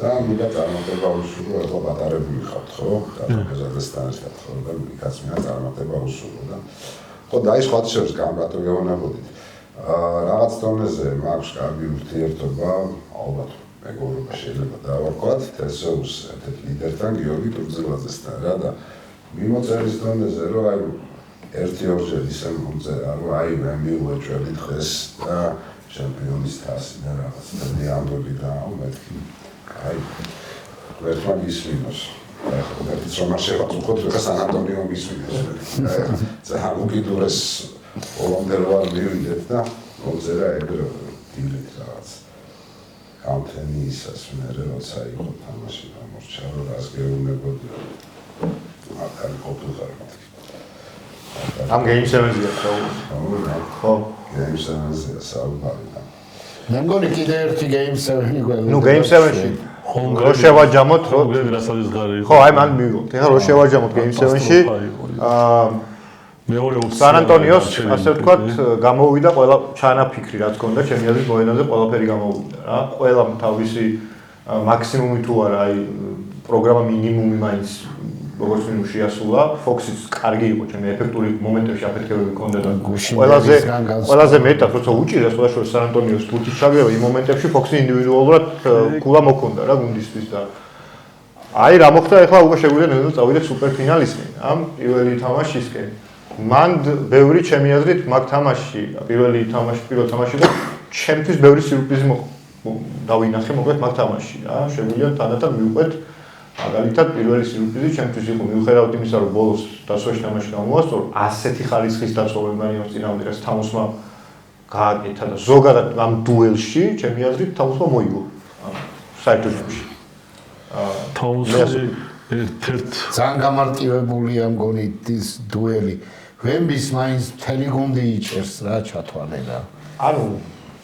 და მინდა წარმატება უსურვო ეხლა ბატარები ვიხავთ ხო და გაზადესთან ერთად ხო და იქაც მინდა წარმატება უსურვო და ხო და აი სხვა შორის გამრატო გეუბნებოდით რაღაც დონეზე მაქვს კარგი ურთიერთობა ალბათ მეგობრობა შეიძლება დავარქვათ თესოუს ერთ ლიდერთან გიორგი ტურძილაძესთან რა და მიმოწერის დონეზე რომ აი ერთი-ორჯერ ისე მომწერა რომ აი მე მივუეჭველი დღეს და ჩემპიონის თასი და რაღაც და ამბები და მეთქი აი ვერტმა გისმინოს ახლა ცოტა შევაწუხოთ რა სან-ანტონიო გისმინოს ძალიან უკიდურეს ოლანდერ ვარ მივიდეთ და მომწერა ეგრე დილით რაღაც კამპენიისას მე როცა იყო თამაში გამორჩა რომ რას გეუბნებოდი ახალი ყოფილიყარ ამ Game 7-ია ხო Game 7-ია საუბარი და მე მგონი კიდე ერთი Game 7-ი გვეუბნება ნუ Game 7-ში რო შევაჯამოთ რო რასაც ღარი ხო აი მან მივიღოთ ეხლა რო შევაჯამოთ Game 7-ში მეორე სან-ანტონიოს ასე ვთქვათ გამოვიდა ყველა ჩანაფიქრი რაც ქონდა ჩემი აზრით მოედანზე ყველაფერი გამოვიდა რა ყველა თავისი მაქსიმუმი თუ არა აი პროგრამა მინიმუმი მაინც როგორც მინიმუმ შეასრულა ფოქსიც კარგი იყო ჩემი ეფექტური მომენტებში აფეთქებები ქონდა და ყველაზე მეტად როცა უჭირეს ყველა შორის სან-ანტონიოს ფუჩის ჩაგრევა იმ მომენტებში ფოქსი ინდივიდუალურად ქულა მოქონდა რა გუნდისთვის და აი რა მოხდა ეხლა უკვე შეგვიძლია ნელ-ნელა წავიდეთ სუპერფინალისკენ ამ პირველი თამაშისკენ მან ბევრი ჩემი აზრით მაგ თამაში, პირველ თამაში და ჩემთვის ბევრი სიურპრიზი დავინახე მოკლედ მაგ თამაში რა. შეგვიძლია თანდათან მივყვეთ მაგალითად პირველი სიურპრიზი ჩემთვის იყო მიუხედავად იმისა, რომ ბოლოს დასვაში თამაში გამოვასწორო, ასეთი ხარისხის დაცვა ვერმანიამს წინააღმდეგ რაც თამოსმა გააკეთა და ზოგადად ამ დუელში ჩემი აზრით თამოსმა მოიგო. საერთოდ ჯამში. თამოსი ერთ-ერთ ძალიან გამარტივებულია მგონი ის დუელი. ვემბის მაინც მთელი გუნდი იჭერს რა ჩათვალე რა. ანუ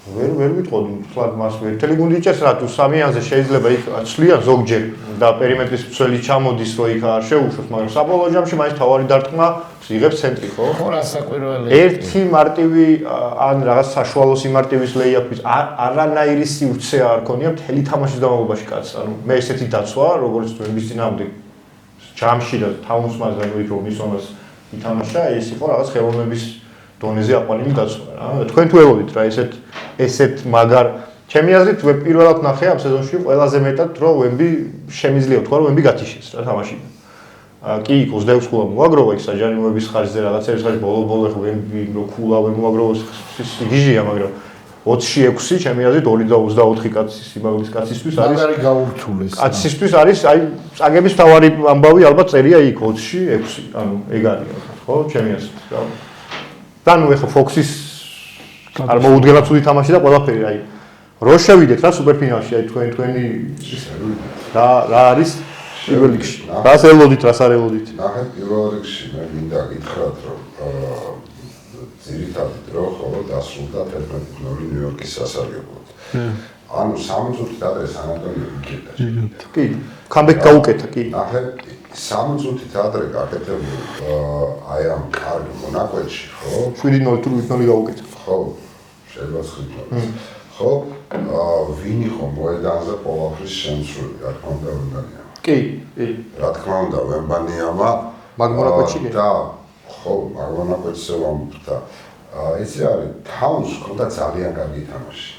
ვერ ვიტყოდი თქვა მას მთელი გუნდი იჭერს რა თუ სამიანზე შეიძლება იქ ცვლიან ზოგჯერ და პერიმეტრის მცველი ჩამოდის რომ იქ არ შეუშვოს, მაგრამ საბოლოო ჯამში მაინც თავარი დარტყმა იღებს ცენტრი ხო? ხო რა საკვირველი. ერთი მარტივი ან რაღაც საშუალო სიმარტივის ლეიაპის არანაირი სივრცე არ ქონია მთელი თამაშის განმავლობაში კაც. ანუ მე ესეთი დაცვა, როგორც ვემბის წინააღმდეგ ჯამში და თაუნსმას და ნუ იქ რომ მისონას ითამაშა, ეს იყო რაღაც ხელოვნების დონეზე აყვანილი დაცვა რა. თქვენ თუ ელოდით რა ესეთ მაგარ ჩემი აზრით პირველად ნახე ამ სეზონში ყველაზე მეტად რომ ვემბი შემიძლია თქვა რომ ვემბი გათიშეს რა თამაშიდან. კი იქ 26 ქულა მოაგროვა იქ საჯარიმოების ხარჯზე რაღაცების ხარჯ ბოლო ვემბი რო ქულა ვერ მოაგროვოს გიჟია, მაგრამ 20-ში 6 ჩემი აზრით 2.24 კაცის სიმაღლის კაცისთვის არის მაგარი გაურთულეს. კაცისთვის არის აი წაგების თავარი ამბავი ალბათ წერია იქ 20-ში 6, ანუ ეგ არის ხო ჩემი აზრით რა. და ნუ ეხა ფოქსის არ მოუდგენლად ცუდი თამაში და ყველაფერი აი რო შევიდეთ რა სუპერფინალში აი თქვენი რა არის პირველ რიგში. რას ელოდით, რას არ ელოდით? ნახეთ პირველ რიგში მე მინდა გითხრათ რომ ძირითადად დრო ხოლმე დასრულდა 11-0 ნიუ-იორკის სასარგებლოდ. ანუ 3 წუთით ადრე სან-ანტონიო იგებდა. კი, კამბეკ გაუკეთა, კი. ნახეთ 3 წუთით ადრე გაკეთებული აი ამ კარგ მონაკვეთში, ხო? 7-0 თუ 8-0 გაუკეთა. ხო, შეიძლება ხიბლად. ხო, ვინ იყო მოედანზე ყველაფრის შემსრული, რა თქმა უნდა, ვენბანიამა. კი. რა თქმა უნდა, ვენბანიამა მაგ მონაკვეთში კი. და ხო, მაგ მონაკვეთზე ვამბობ. ესე არის, თაუნს ჰქონდა ძალიან კარგი თამაში.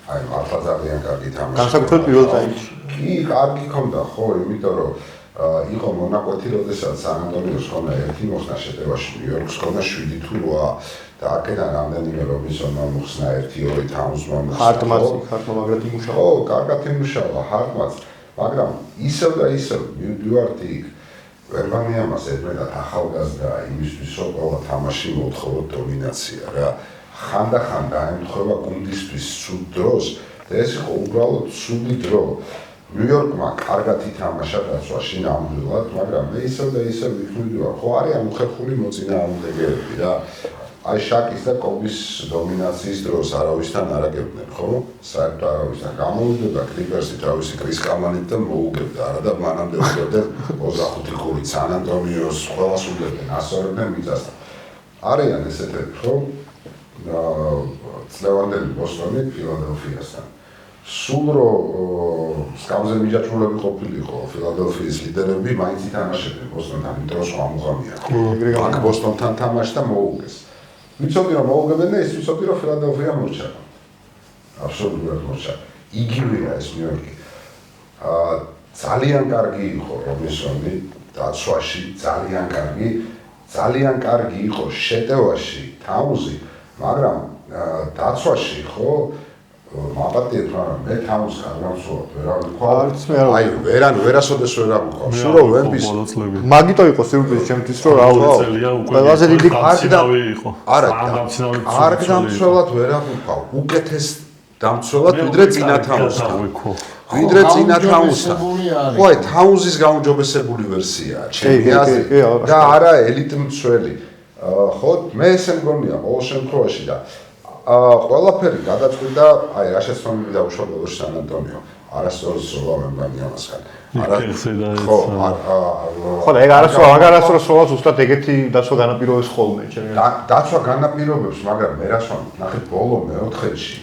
აი, მართლა ძალიან კარგი თამაში. განსაკუთრებით პირველ ტაიმში. კი, კარგი ჰქონდა, ხო, იმიტომ რომ იყო მონაკვეთი, როდესაც სან-ანტონიოს ჰქონდა 1 მოხსნა შეტევაში, ნიუ-იორკს ჰქონდა 7 თუ 8 და აქედან რამდენიმე რობინსონმა მოხსნა 1-2 თაუნსმა მოხსნა. ჰარტმა მაგრად იმუშავა. ხო, კარგად იმუშავა ჰარტმაც, მაგრამ ისევ და ისევ მივდივართ იქ ვერმანიამას ერთმანეთად ახალგაზრდა იმისთვის რომ ყველა თამაში მოთხოვოთ დომინაცია რა. ხანდახან დაემთხვევა გუნდისთვის სულ დროს და ეს იყო უბრალოდ სული დრო. ნიუ-იორკმა კარგად ითამაშა დაცვაში ნამდვილად, მაგრამ მე ისევ და ისევ ვიხმოვიდივარ, ხო არიან უხერხული მოწინააღმდეგეები რა. აი შაკის და კობის დომინაციის დროს არავისთან არ აგებდნენ, ხო? საერთოდ არავისთან გამოვიდება კლიპერსი თავისი კრის კამანით და მოუგებდა არა და მანამდე უგებდნენ 25 ხურით სან-ანტონიოს ყველას უგებდნენ, ასწორებდნენ მიწასთან. არიან ესეთები, ხო? წლევანდელი ბოსტონი ფილადელფიასთან. სულ რომ სკამზე მიჯაჭვულები ყოფილიყო ფილადელფიის ლიდერები, მაინც ითამაშებდნენ ბოსტონთან, იმიტომ რომ სხვა მუღამია. აქ ბოსტონთან თამაშდა მოუგეს. ვიცოდი რომ მოუგებდნენ და ის ვიცოდი რომ ფილადელფია მორჩა. აბსოლუტურად მორჩა. იგივეა ეს ნიუ-იორკი. ძალიან კარგი იყო რობინსონი დაცვაში, ძალიან კარგი იყო შეტევაში თაუნზი, მაგრამ დაცვაში ხო მაპატიეთ, მაგრამ მე თაუნს გამოსვლა ვერავინ თქვა. აი ვერასოდეს ვერ აღვქვა. სულ რომ ვემბის მაგიტო იყო სიურპრიზი ჩემთვის რომ რაული ყველაზე დიდი კარგი იყო. არა, კარგ დამცველად ვერ აღვქვა. უკეთეს დამცველად ვიდრე წინა თაუნსთან. ვიდრე წინა თაუნსთან. ხო, აი თაუნზის გაუმჯობესებული ვერსია, ჩემი აზრით. და არა ელიტ მცველი. ხო, მე ესე მგონია ყოველ შემთხვევაში და ყველაფერი გადაწყვიტა, აი რა შეცდომები დაუშვა ბოლოს სან-ანტონიო. არასდროს სოლა ვენბანიამასგან. ხო, ხო და ეგ არასდროს სოლა ზუსტად ეგეთი დაცვა განაპირობებს ხოლმე, ჩემი აზრით. დაცვა განაპირობებს, მაგრამ მე რას ვამბობ, ნახეთ ბოლო მეოთხედში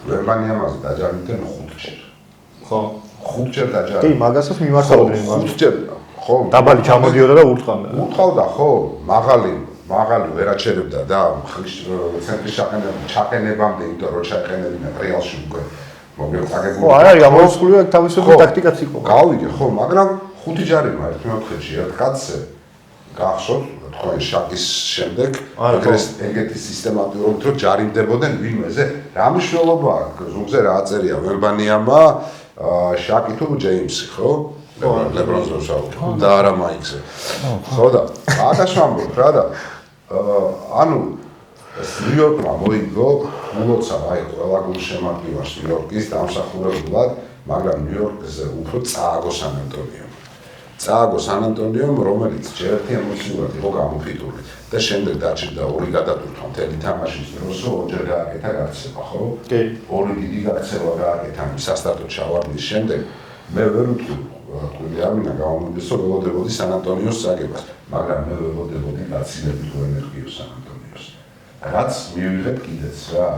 ვენბანიამას დაჯარიმდნენ 5-ჯერ. ხო, 5-ჯერ დაჯარიმდნენ. კი, მაგასაც მიმართავდნენ, 5-ჯერ, ხო. დაბალი ჩამოდიოდა და ურტყამდა. ურტყავდა, ხო, მაღალი ვერაჩერებდა და ცენტრის ჩაყენებამდე, იმიტომ რომ ჩაეყენებინა რეალში უკვე მოგეწაგებული. ხო, არ არის გამორიცხული აქ თავისუფლად ტაქტიკაც იყო. გავიგე, ხო, მაგრამ 5 ჯარიმა ერთ მეოთხედში ერთ კაცზე გახსოვთ თქვენ შაკის შემდეგ ეგეთი სისტემატურად რომ ჯარიმდებოდნენ ვინმეზე რა მნიშვნელობა აქვს ზურგზე რა აწერია ვემბანიამა შაკი თუ ჯეიმსი ხო ლებრონს როსაუ და არა მაიქსზე ხო და აკაშამბობ რა და ანუ ნიუ-იორკმა მოიგო მოლოცა აი ყველა გულშემატკივარს ნიუ-იორკის დამსახურებულად მაგრამ ნიუ-იორკზე უფრო წააგო წააგო სან-ანტონიომ რომელიც ჯერ ერთი ემოციურად იყო გამოფიტული და შემდეგ დაჭირდა ორი გადატვირთვა მთელი თამაშის დროს ორჯერ გააკეთა გაქცევა ხო? კი. ორი დიდი გაქცევა გააკეთა სასტარტო ჩავარდნის შემდეგ მე ვერ ვთქვი არ მინდა გამომიდეს რომ ველოდებოდი სან-ანტონიოს წაგებას მაგრამ მე ველოდებოდი გაცილებით ენერგიოს სან-ანტონიოს რაც მივიღეთ კიდეც რა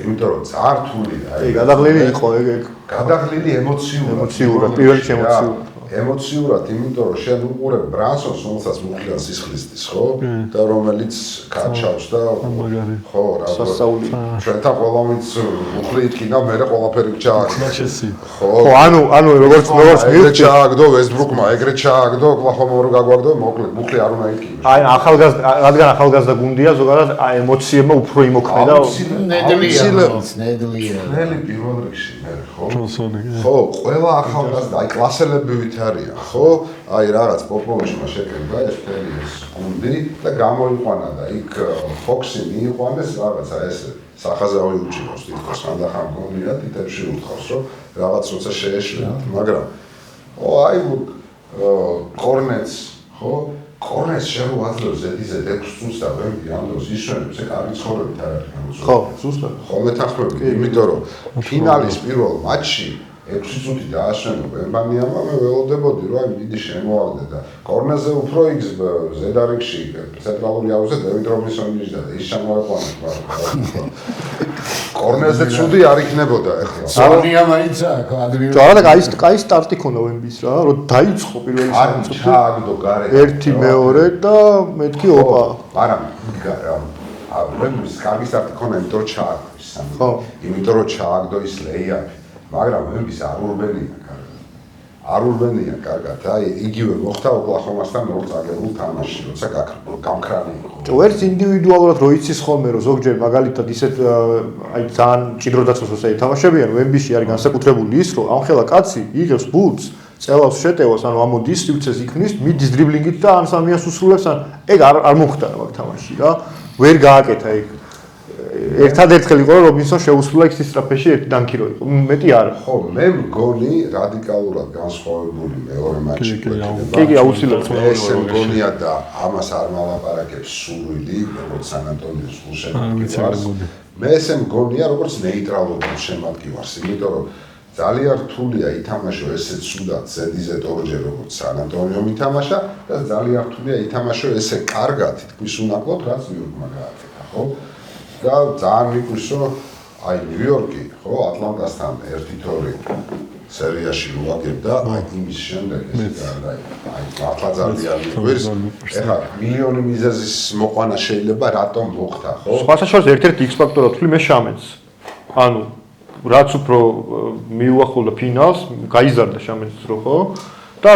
იმიტომ რომ ძალიან რთულია კი გადაღლილი იყო ეგ გადაღლილი ემოციურად პირველ ემოციურად ემოციურად, იმიტომ რომ შენ უყურებ ბრანსონს, რომელსაც მოხდიან სისხლისდის, ხო? და რომელიც კაჩავს და ხო, რა სასაული. ჩვენთან ყველამიც უხლი იტკინა, მე ყველაფერი ჩააგდო. ხო, ანუ როგორც ეგრე ჩააგდო ვესბრუკმა, ეგრე ჩააგდო, ოკლაჰომა რო გაგვაგდო, მოკლედ, უხლი არ უნდა იტკინა. აი, რადგან ახალგაზრდა გუნდია, ზოგადად ემოციებმა უფრო იმოქმედა და ნედლია. ნელი პირველ რიგში მე, ხო? ჯონსონი. ხო, ყველა ახალგაზრდა, აი კლასელებივით არიან, ხო? აი რაღაც პოპოვიჩმა შეკრიბა ეს მთელი ეს გუნდი და გამოიყვანა და იქ ფოქსი მიიყვანეს რაღაცა ეს სახაზავი უჭირავს თითქოს ანდახან გონია თითებში უთხოვს რომ რაღაც როცა შეეშლათ, მაგრამ აი კორნეტს, ხო? კორნეტს შეუძლებს ზედიზე 6 წუთს და ვემბი ამ დროს ისვენებს, ეგ არის ცხოვრებით არ არის გამოწვეული. ხო, ზუსტად. ხო მეთანხმები, იმიტომ რომ ფინალის პირველ მატჩში 6 წუთი დაასვენო ვემბანიამა მე ველოდებოდი რომ აი დიდი შემოვაგდე და კორნერზე უფრო იქ ზედა რიგში ცენტრალური აუზზე დევიდ რობინსონი და ის შემოეყვანა კორნერზე ცუდი არ იქნებოდა ახლა სონია მაინც აქ ადრიულ არა და კაი სტარტი ქონდა ვემბის რა რომ დაიწყო პირველი სამწუთი ჩააგდო გარეთ ერთი მეორე და მეთქი ოპა მაგრამ ვემბის კარგი სტარტი ქონდა იმიტომ რომ ჩააგდო ის სამწუთი იმიტომ რომ ჩააგდო ის ლეიაპი მაგრამ ვემბის არ ურბენია კარგად აი იგივე მოხდა ოკლაჰომასთან ორ წაგებულ თამაში როცა გამქრალი იყო ვერც ინდივიდუალურად რო იცის ხოლმე რომ ზოგჯერ მაგალითად ისეთ აი ძალიან ჭიდროდაცვას როცა ეთამაშებიან ვემბიში არის განსაკუთრებული ის რომ ამხელა კაცი იღებს ბურთს წელავს შეტევას ანუ ამოდის სივრცეს იქნის მიდის დრიბლინგით და ან სამიას უსრულებს ან ეგ არ მოხდა მაგ თამაში რა ვერ გააკეთა ეგ ერთადერთხელ იყო რომ რობინსონ შეუსრულა იქ სისტრაფეში ერთი დანკი რო იყო მეტი არა ხო მე მგონი რადიკალურად განსხვავებული მეორე მატჩი კი აუცილებლად ეს მგონია და ამას არ მალაპარაკებს სურვილი როგორც სან-ანტონიოს გულშემატკივარს მე ესე მგონია როგორც ნეიტრალური გულშემატკივარს იმიტომ რომ ძალიან რთულია ითამაშო ესე ცუდად ზედიზედ ორჯერ როგორც სან-ანტონიომ ითამაშა და ძალიან რთულია ითამაშო ესე კარგად თითქმის უნაკლოდ რაც ნიუ-იორკმა გააკეთა ხო და ძალიან მიყვის რომ აი ნიუ-იორკი ხო ატლანტასთან 1-2 სერიაში უაგებდა აი იმის შემდეგ ეს აი მართლა ძალიან მიყვის ეხლა მილიონი მიზეზის მოყვანა შეიძლება რატომ მოხდა ხო სხვათა შორის ერთ-ერთი X-ფაქტორად ვთვლი მე შამენს ანუ რაც უფრო მიუახლოვდა ფინალს გაიზარდა შამენს რო ხო და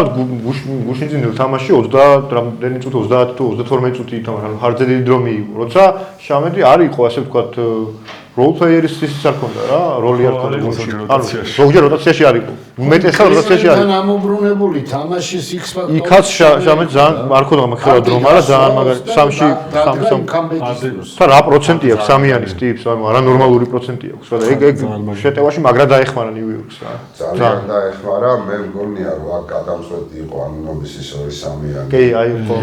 გუშინძინელ თამაში 30 რამდენი წუთი 30 თუ 32 წუთი ითამაშა ანუ ჰარძე დიდი დრო მიიღო როცა შამენი არ იყო ასე ვთქვათ როლ პლეიერის ისიც არ ქონდა რა როლი არ ქონდა ანუ ზოგჯერ როტაციაში არ იყო უმეტესად როტაციაში არ იყო ამობრუნებული თამაშის X-ფაქტორი იქაც შამენი ძალიან არ ქონდა მაგხელა დრო მაგრამ ძალიან მაგარი 3-ში 3 და რა პროცენტი აქვს სამიანის ტიპს ანუ არანორმალური პროცენტი აქვს რა და ეგ შეტევაში მაგრა დაეხმარა ნიუ-იორკს რა ძალიან დაეხმარა მე მგონია რომ აქ გადამწყვეტი იყო ანონომისის 2-3-იანი კი აი ხო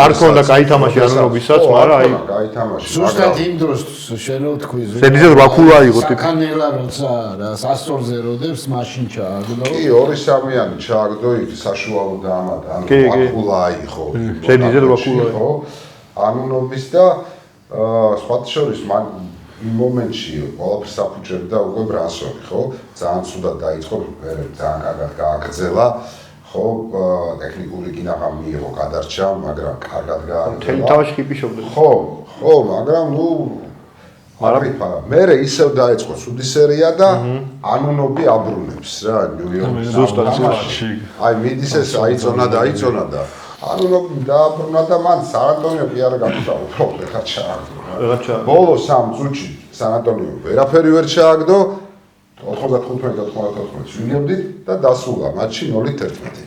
არ ქონდა кай თამაში ანონომისაც მაგრამ აი кай თამაში ზუსტად იმ დროს შენ რო თქვი ზედიზედ რაკულა იყო ტიპი საკანელა როცა რა სასწორზე როდებს მაშინ ჩააგდო კი 2-3-იანი ჩააგდო იქ საშუალო დაამატა ანუ რაკულა იყო ზედიზედ რაკულა იყო ანონომის და სხვათა შორის მან იმ მომენტში ყველაფერს საფუჭებდა უკვე ბრანსონი ხო ძალიან ცუდად დაიწყო ძალიან კარგად გააგრძელა ხო ტექნიკური კინაღა მიიღო გადარჩა მაგრამ კარგად გააგრძელა თემ თავში ხიპიშობდა ხო მაგრამ ნუ მე ისევ დაიწყო ცუდი სერია და ანონობი აბრუნებს რა ნიუ-იორკში ზუსტად აი მიდის ეს აიწონა და ანუ დააბრუნა და მან სან-ანტონიო კი არ გაგზავნა, უფრო ხა ჩააგდო. ბოლო 3 წუთში სან-ანტონიო ვერაფერი ვერ ჩააგდო. 95-94 ვიგებდით და დასრულა მატჩი 0-11.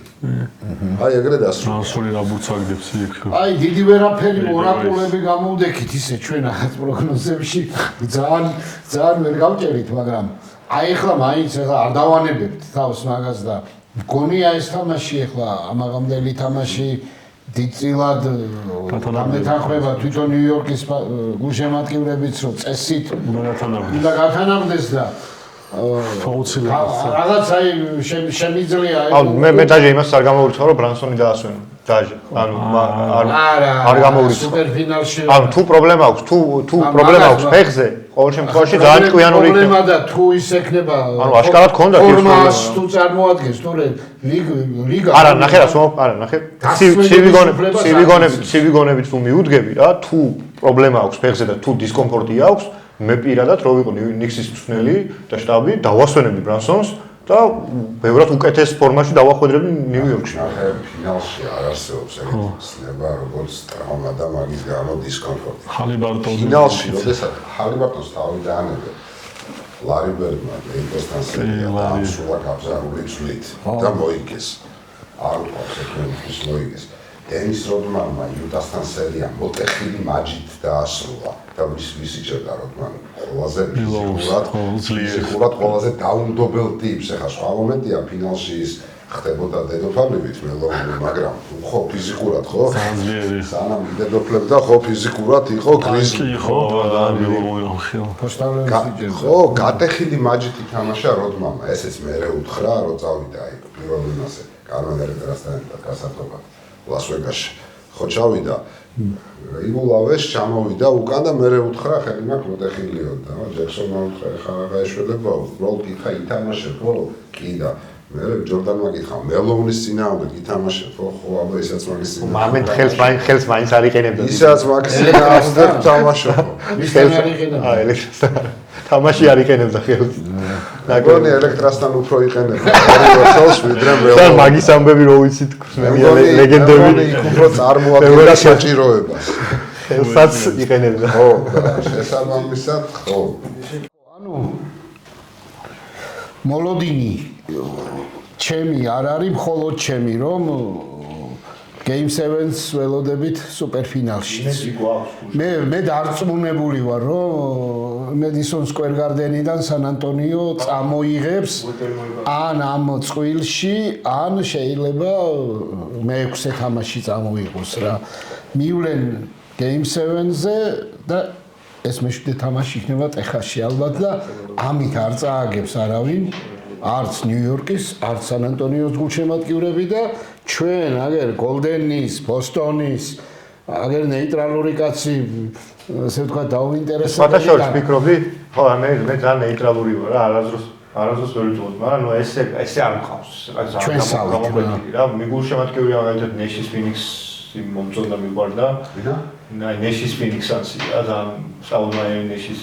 აი ეგრე დასრულა. ასული რა ბუცაგდებს იქ. აი დიდი ვერაფერი ორაკულები გამოვდექით ისე ჩვენ ახაც პროგნოზებში ძალიან ვერ გავჭერით, მაგრამ აი ახლა მაინც ახლა არ დავანებებთ თავს მაგას და მგონია ეს თამაში ახლა ამაღამდელი თამაში დიდწილად გამეთანხმება თვითონ ნიუ-იორკის გულშემატკივრებიც რომ წესით უნდა გათანაბრდეს და რაღაც აი შემიძლია ანუ მე დაჟე იმას არ გამოვირჩა რომ ბრანსონი დაასვენა დაჟე ანუ არ გამოვირჩა სუპერფინალში ანუ თუ პრობლემა აქვს თუ პრობლემა აქვს ფეხზე ყოველ შემთხვევაში ძალიან ჭკვიანური იქნება პრობლემა და თუ ის ექნება ანუ აშკარად ქონდა ფორმას თუ წარმოადგენს თორე ლიგა არა ნახე რა არა ნახე ცივი გონებით თუ მიუდგები რა თუ პრობლემა აქვს ფეხზე და თუ დისკომფორტი აქვს მე პირადად რო ვიყო ნიქსის მწვრთნელი და შტაბი დავასვენებდი ბრანსონს და ბევრად უკეთეს ფორმაში დავახვედრებდი ნიუ-იორკში. ახლა ფინალში არ არსებობს ეგეთი ცნება როგორც ტრავმა და მაგის გამო დისკომფორტი. ფინალში როდესაც ჰალიბარტონს თავი დაანებდა ლარი ბერდმა ლეიკერსთან სერია სულა გაბზარული წვლით და მოიგეს. არ ვთქვა სეკრეტის მოიგეს. დენის როდმანმა იუტასთან სერია მოტეხილი მაჯით დაასრულა. და ვისი ჭერდა როდმანი ყველაზე ფიზიკურად ყველაზე დაუნდობელ ტიპს ახლა სხვა მომენტია ფინალში ის ხდებოდა დედოფალებით მელოუნი მაგრამ ხო ფიზიკურად ხო სანამ დედოფლებდა ხო ფიზიკურად იყო გრიზლი ხო ხო გატეხილი მაჯით ითამაშა როდმანმა ესეც მერე უთხრა რომ წავიდა აი პირველ იმასე კარმენ ერესთან გასართობა ლას-ვეგასში ხო ჩავიდა იბულავეს ჩამოვიდა უკან და მერე უთხრა ხელი მაქვს მოტეხილიო და ჯექსონმა უთხრა ხა გაეშველება უბრალოდ კითხა ითამაშებ ხო კი და მერე ჯორდანმა კითხა მელოუნის წინააღმდეგ ითამაშებ ხო აბა ისაც მაგის წინააღმდეგ მომენტ ხელს მაინც არ იყენებდა ისაც მაგის წინააღმდეგ თამაშობ მისთან არ იყენებდა თამაში არ იყენებდა ხელს ნაგონი ელექტრასთან უფრო იყენებდა ორივე ხელს ვიდრე მელოუნი და მაგის ამბები რო ვიცით ლეგენდები უფრო წარმოადგენდა საჭიროებას ხელსაც იყენებდა ხო შესაბამისად ხო ანუ მოლოდინი ჩემი არ არის მხოლოდ ჩემი რომ Game 7-ს ველოდებით სუპერფინალში. მე დარწმუნებული ვარ, რომ Madison Square Garden-დან სან-ანტონიო წამოიღებს ან ამ წვილში, ან შეიძლება მე-6 თამაში წამოიღოს რა. მივლენ Game 7-ზე და ეს მე-7 თამაში იქნება ტეხასში ალბათ და ამით არ წააგებს არავინ. არც ნიუ-იორკის, არც სან-ანტონიოს გულშემატკივრები და ჩვენ აგერ გოლდენის, ბოსტონის, აგერ ნეიტრალური კაცი, ასე ვთქვათ, დაუინტერესებული. ფათაშორის ფიქრობდი, ხო, მე ძალიან ნეიტრალური ვარ რა, არასდროს ვერ ვიტყოდ, მაგრამ ესე არ მყავს. ჩვენ სავით რა, მიგულშემატკივრი მაგალითად ნეშის ფინიქსი მომწონდა მიყვარდა. აი ნეშის ფინიქსანსი რა, ძალიან სწავლმაიერი ნეშის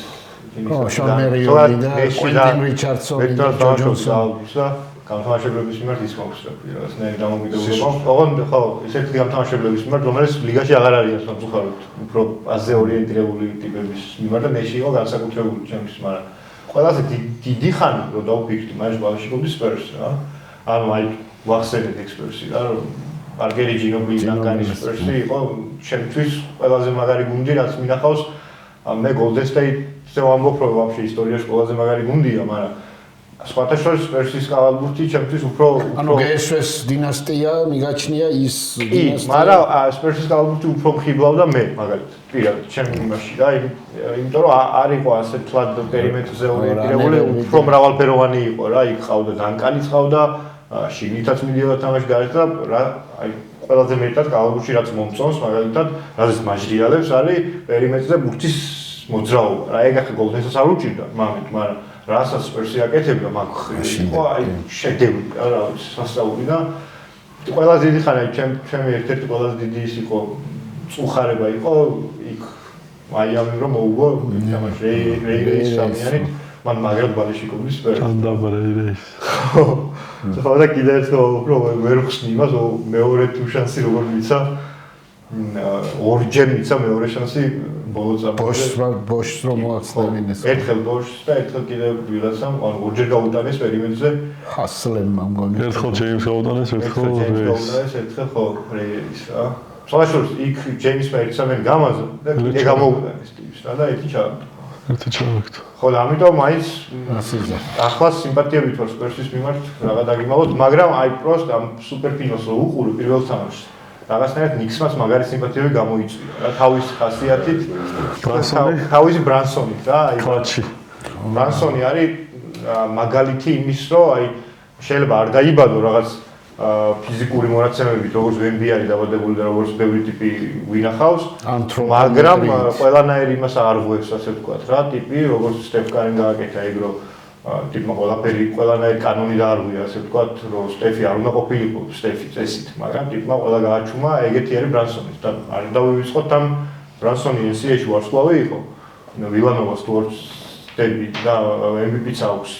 შონერიონი და კვენტინ რიჩარდსონი და ჯონსონი და გამთამაშებლების მიმართ ის მაქვს რა რაღაც ნაირი დამოკიდებულება. ოღონდ ხო, ესეთი გამთამაშებლების მიმართ, რომელიც ლიგაში აღარ არიან სამწუხაროდ, უფრო აზე ორიენტირებული ტიპების მიმართ და მეში იყო განსაკუთრებული ჩემთვის, მაგრამ ყველაზე დიდი ხანი რომ დავფიქრდი, მაინც ბავშვობდი სპერს რა. ანუ აი ვახსენეთ ექსპერსი რა, რომ პარკერი ჯინობლი დანკანის სპერსი იყო ჩემთვის ყველაზე მაგარი გუნდი, რაც მინახავს. მე Golden State-ზე ვამბობ, რომ ვაფშე ისტორიაში ყველაზე მაგარი გუნდია, მაგრამ სხვათა შორის სპერსის კალათბურთი ჩემთვის უფრო ანუ GSS დინასტია მიგაჩნია ის დინასტია. მაგრამ სპერსის კალათბურთი უფრო ხიბლავდა მე, მაგალითად, პირადად, ჩემი იმაში და იმიტომ რომ არ იყო ასე თლად პერიმეტრზე ორიენტირებული, უფრო მრავალფეროვანი იყო რა, იქ ყავდა დანკანიც ყავდა, შიგნითაც მიდიოდა თამაში გარეთ და რა, აი ყველაზე მეტად კალათბურთში რაც მომწონს, მაგალითად, რაზეც მაჟრიალებს არის პერიმეტრზე ბურთის მოძრაობა. რა ეგ ახლა გოლდენსაც არ უჭირდა მომენტ, მაგრამ რასაც სპერსი აკეთებდა მაგ იყო აი შედევრი რა ვიცი სასწაული და ყველაზე დიდი ხანი ჩემი ერთ-ერთი ყველაზე დიდი ის იყო წუხარება იყო იქ მაიამი რომ მოუგო თამაში რეის სამიანი მან მაგრად ბალიშიკობის სპერს. ანდაბრეირეს. ხო და კიდე ერთხელ უფრო ვერ ხსნი იმას, მეორე თუ შანსი როგორ მიცა ორჯერ მიცა მეორე შანსი ბოლო წამში. ბოშს რომ მოახსნებინეს. ერთხელ ბოშს და ერთხელ კიდე ვიღაცამ, ანუ ორჯერ გაუტანეს პერიმეტრზე. ჰასლენმა მგონი. ერთხელ ჯეიმს გაუტანეს, ერთხელ რეის. ერთხელ ხო რეის რა. სულაშორს იქ ჯეიმსმა ერთსამენ გამაზა და კიდე გამოუტანეს ტიპს რა და ერთი ჩავარდა. ერთი ჩავაგდო. ხო და ამიტომ მაინც ასეზე. ახლა სიმპათიები თორ სპერსის მიმართ რაღა დაგიმალოთ, მაგრამ აი პროსტ ამ სუპერფინოს რო უყურო პირველ თამაშს. რაღაცნაირად ნიქსმას მაგარი სიმპათიები გამოიწვია რა თავის ხასიათით, თავისი ბრანსონით რა, აი კლაჩი. ბრანსონი არის მაგალითი იმის, რომ აი შეიძლება არ დაიბადო რაღაც ფიზიკური მონაცემებით, როგორც ვემბი არის დაბადებული და როგორც ბევრი ტიპი ვინახავს, მაგრამ ყველანაირი იმას არ ღვევს, ასე ვთქვათ რა, ტიპი, როგორც სტეფ კარიმ გააკეთა ეგ რომ ტიპმა ყველაფერი ყველანაირი კანონი დაარღვია, ასე ვთქვათ, რომ სტეფი არ უნდა ყოფილიყო სტეფი წესით, მაგრამ ტიპმა ყველა გააჩუმა, ეგეთი არის ბრანსონი. და არ დავივიწყოთ ამ ბრანსონი NCAA-ში ვარსკვლავი იყო. ვილანოვას თუ და MVP-ც აქვს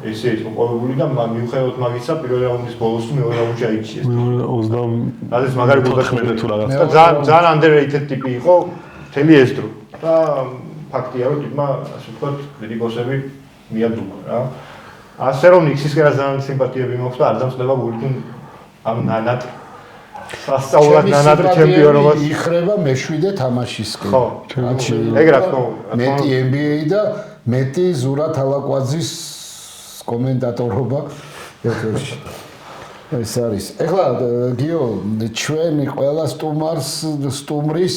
NCAA-ში მოყვებული და მიუხედავად მაგისა პირველ რაუნდის ბოლოს თუ მეორე რაუნდში აიჩიეს. 20 არის მაგარი გულდასმელი თუ რაღაც. ძალიან underrated ტიპი იყო მთელი ეს დრო. და ფაქტია რომ ტიპმა ასე ვთქვათ კრიტიკოსები მიადუმა რა. ასე რომ ნიქსისკენ ძალიან სიმპათიები მოხდა, არ დამწდება გული თუ ამ ნანატ სასწაულად ნანატ ჩემპიონობას იხრება მე-7 თამაშისკენ. ხო, ეგ რა თქმა უნდა. მეტი NBA და მეტი ზურა თალაკვაძის კომენტატორობა ეთერში. ეს არის. ეხლა გიო, ჩვენი ყველა სტუმრის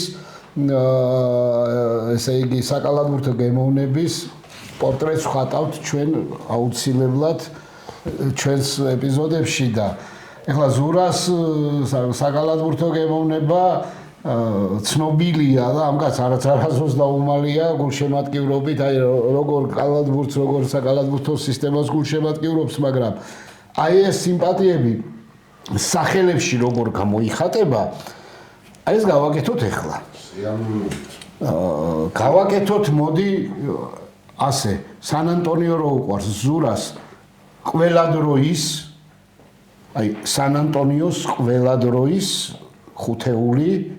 ესე იგი საკალათბურთო გემოვნების პორტრეტს ვხატავთ ჩვენ აუცილებლად ჩვენს ეპიზოდებში და ეხლა ზურას საკალათბურთო გემოვნება ცნობილია და ამ კაცს არასდროს დაუმალია გულშემატკივრობით, აი როგორ კალათბურთს, როგორ საკალათბურთო სისტემას გულშემატკივრობს, მაგრამ აი ეს სიმპათიები სახელებში როგორ გამოიხატება, აი ეს გავაკეთოთ ეხლა. გავაკეთოთ, მოდი ასე, სან ანტონიო რო უყვარს ზურას ყველა დროის აი სან ანტონიოს ყველა დროის ხუთეული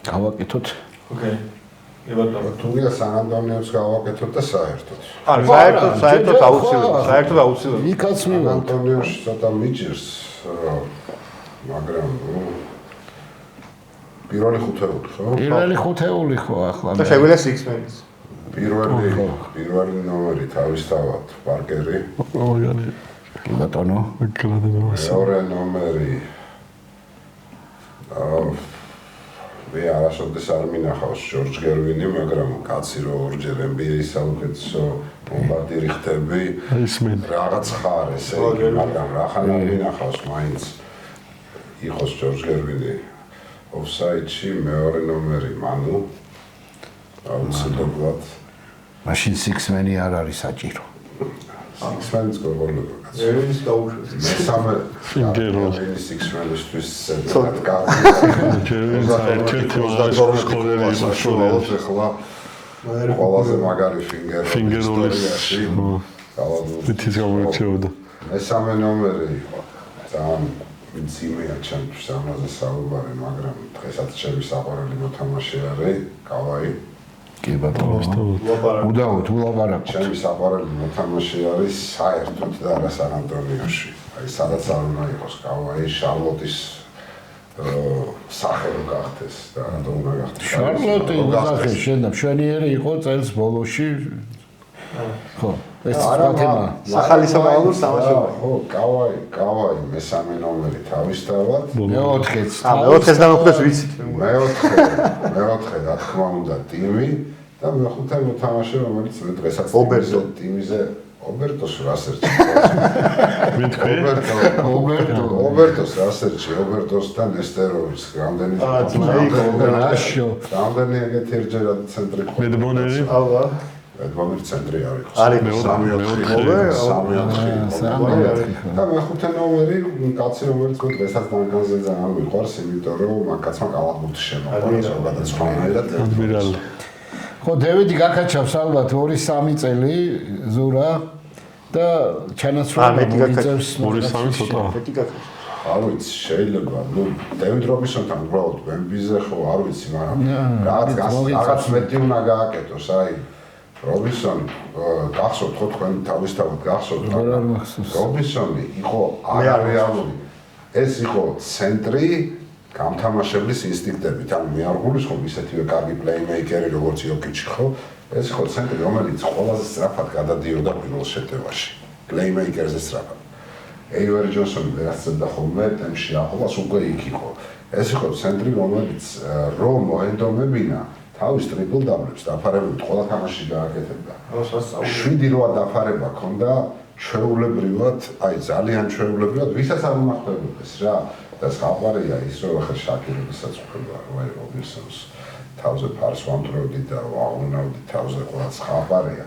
გავაკეთოთ. ოკეი. ებატონო. თუნდაც სან ანტონიოს გავაკეთოთ და საერთოდ. საერთოდ აუცილებლად. იქაც მივაკეთოთ. ანტონიოში ცოტა მიჭირს, მაგრამ პირველი ხუთეული ხო? პირველი ხუთეული ხო ახლა. და შეგვიძლია six-man-ის. პირველი ნომერი თავისთავად პარკერი. მაგარი. ბატონო. მეორე ნომერი მე არასოდეს არ მინახავს ჯორჯ გერვინი, მაგრამ კაცი რო ორჯერ NBA-ის საუკეთესო ბომბარდირი ხდები, რაღაც ხარ ესე იგი, მაგრამ რახან არ მინახავს მაინც იყოს ჯორჯ გერვინი ოფსაიდში, მეორე ნომერი მანუ აუცილებლად. მაშინ six-man-ი არ არის საჭირო. Six-man-ს გოგოლება კაცი. ერვინის გაუშვეს. მესამე ფინგეროლ. Six-man-ისთვის ცოტა კარგი. ერთ-ერთი სკოლერი საშუალოდ ახლა ყველაზე მაგარი ფინგეროლის მითის გამოირჩეოდა. მესამე ნომერი ძალიან მძიმეა ჩემთვის ამაზე საუბარი, მაგრამ დღესაც ჩემი საყვარელი მოთამაშე არის კავაი. კი ბატონო. უდაოდ ულაპარაკოთ. ჩემი საყვარელი მოთამაშე არის საერთოდ და არა სან ანტონიოში. აი სადაც არ უნდა იყოს კავაი, შარლოტის სახე რო გახდეს და რატომ უნდა გახდეს? შარლოტი სახე შენდა მშვენიერი იყო წელს ბოლოში. ხო, ეს თემა. სახალისამალურ სამაშობლო. ხო, კავაი მესამე ნომერი თავისთავად. მეოთხეც. მეოთხეს დამოხვდეს ვიცით. მეოთხე რა თქმა უნდა ტიმი და მეხუთე მოთამაშე რომელიც მე დღესაც ტიმიზე ობერტოს რასერჩი. ობერტოს რასერჩი, ობერტოს და ნესტეროვის რამდენი რამდენი ეგეთი ერთჯერად ცენტრი ხო. მედბონერი. აბა. მედბონერი ცენტრი არის. არის 3-4 და მეხუთე ნომერი კაცი რომელიც მე დღესაც დანგანზე ძალიან მიყვარს, იმიტომ რომ მაგ კაცმა კალათბურთი შემოყვარა, გადაწყვეტილად. ადმირალი. ხო, დევიდი გაკაჩავს ალბათ 2-3 წელი ზურა და ჩანაცვლება მოიწევს 2-3 ცოტა. არ ვიცი, შეიძლება, დევიდ რობინსონთან უბრალოდ ვემბიზე ხო, არ ვიცი, მაგრამ რაღაც მეტი უნდა გააკეთოს, აი რობინსონი გახსოვთ ხო თქვენ თავისთავად გახსოვთ რობინსონი იყო არარეალური ეს იყო ცენტრი გამთამაშებლის ინსტინქტებით ანუ მე არ გულისხმობ ისეთივე კარგი პლეიმეიკერი როგორც იოკიჩი ხო ეს იყო ცენტრი რომელიც ყველაზე სწრაფად გადადიოდა პირველ შეტევაში პლეიმეიკერზე სწრაფად ეივერი ჯონსონი ვერასწრებდა ხოლმე ტემპში ახლოს უკვე იქ იყო ეს იყო ცენტრი რომელიც რომ მოენდომებინა თავის ტრიპლ დაბლებს დაფარებით ყველა თამაში გააკეთებდა. 7-8 დაფარება ქონდა ჩვეულებრივად, აი ძალიან ჩვეულებრივად, ვისაც არ უნახდებოდეს რა. და საყვარია ის რომ ახლა შაკირებისაც ვხვდება, აი რობინსონს თავზე ფარს ვამტვრევდი და ვაუნავდი თავზე ყველა საყვარია.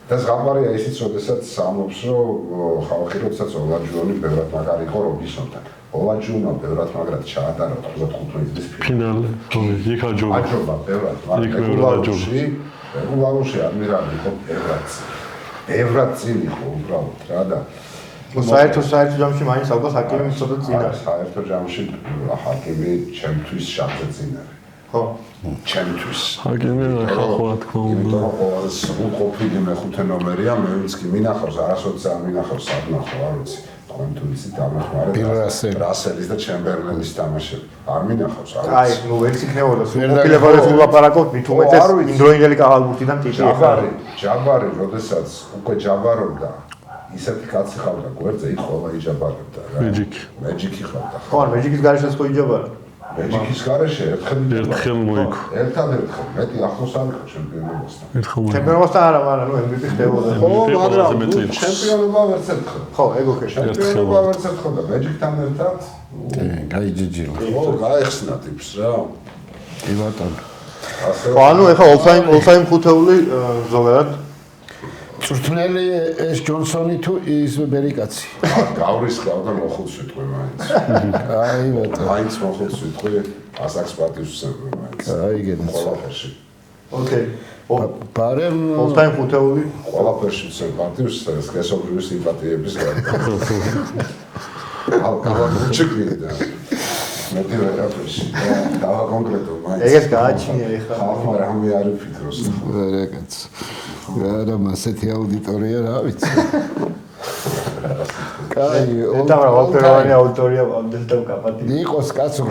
და საყვარია ისიც, როდესაც სამობს რომ ხალხი როდესაც ოლაჯუნი ბევრად მაგარი იყო რობინსონთან. ოლაჯუნა ბევრად მაგრად ჩაატარა 95 წლის ფინალზე. იქ აჯობა. აჯობა ბევრად, რეგულარული ადმირალი იყო ბევრად წინ იყო უბრალოდ რა და საერთო ჯამში მაინც ალბათ ჰაკიმი ცოტა წინ არის. საერთო ჯამში ჰაკიმი ჩემთვის შახზე წინ არის. ხო, ჩემთვის. ჰაკიმი რა თქმა უნდა. იმიტომ რომ ყველაზე სრულყოფილი მეხუთე ნომერია, მე ვინც კი მინახავს, არასოდეს არ მინახავს საგნახო, არ ვიცი. თქვენ თუ იცით დამახმარეთ რასელის და ჩემბერლენის თამაშები. არ მინახავს, არ ვიცი. აი, ნუ ვერც იქნებოდა სრულყოფილებას ვლაპარაკობთ, მით უმეტეს იმდროინდელი კაღალბურთიდან ტიპი ახალი. ჯაბარი, როდესაც უკვე ჯაბარობდა ისეთი კაცი ხავდა გვერდზე, იქ ყველა იჯაბარებდა რა. მეჯიკი ხავდა. ხო, მეჯიკის გარეშეც ხო იჯაბარა. მეჯიკის გარეშე ერთხელ მოიქო. ერთადერთხელ, მეტი ახლოს არ იყო ჩემპიონობასთან. ჩემპიონობასთან არა, მაგრამ ნუ MVP ხდებოდა. ხო, მაგრამ ჩემპიონობა ვერც ერთხელ. ხო, ეგ ოქე. ჩემპიონობა ვერც ერთხელ და მეჯიკთან ერთად გაიჯიჯილა. ხო, გაეხსნა ტიპს რა. კი ბატონო. ხო, ანუ ეხა all-time ხუთეული ზოგადად წვრთნელი ეს ჯონსონი თუ ის ბერიკაცი. გავრისხავ და მოხუც ვიტყვი მაინც. აი ბატონო. მაინც მოხუც ვიტყვი, ასაკს პატივს ვსწრები მაინც. აი გენს. ყველაფერში. ოკეი. ბარემ all-time ხუთეული ყველაფერში ვსწრებ პატივს, სქესობრივი სიმპათიების გარდა. გავაგრუჩიკი და მეტი ვერაფერში. დავა კონკრეტულ მაინც. ეგეც გააჩნია ეხლა. ხალხმა რამე არ ფიქრობს. რეკაც. რა მასეთი აუდიტორია რა ვიცი. კაი, ოლტავანი აუდიტორია ამდენთან კაპატი. იყოს კაცო,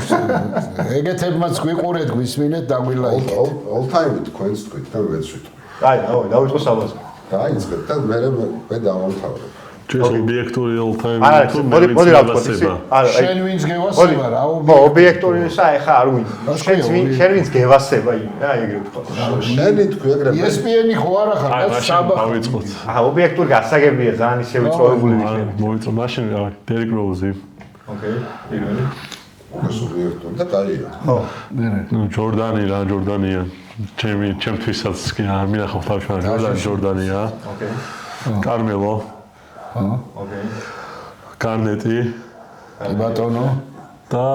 ეგეთებმაც გვიყურეთ, გვისმინეთ და გვილაიქეთ. all time თქვენს თქვით და მეც ვიტყვი. აი, დავიწყო საბაზო. დაიწყეთ და მე დავამთავრებ. ეს ობიექტური all-time თუ მოდი რა ვთქვი ისი? შენ ვინც გევასება რა ობიექტური ისა ეხა არ ვინ. შენ ვინც გევასება იმ რა ეგრე ვთქვა. შენი თქვი ეგრე. ESPN-ი ხო არა ხარ და საბა. დავიწყოთ. ობიექტური გასაგებია ძალიან ისე ვიწროებული ვიქნები. მოვიწრო მაშინ რა დერიკ როუზი. ოკეი, პირველი. ობიექტური და დაია. ხო. ნუ ჯორდანია. ჩემთვისაც კი არ მინახავ თავში ჯორდანია. ოკეი. კარმელო. ოკეი. კარნეტი. კი ბატონო. და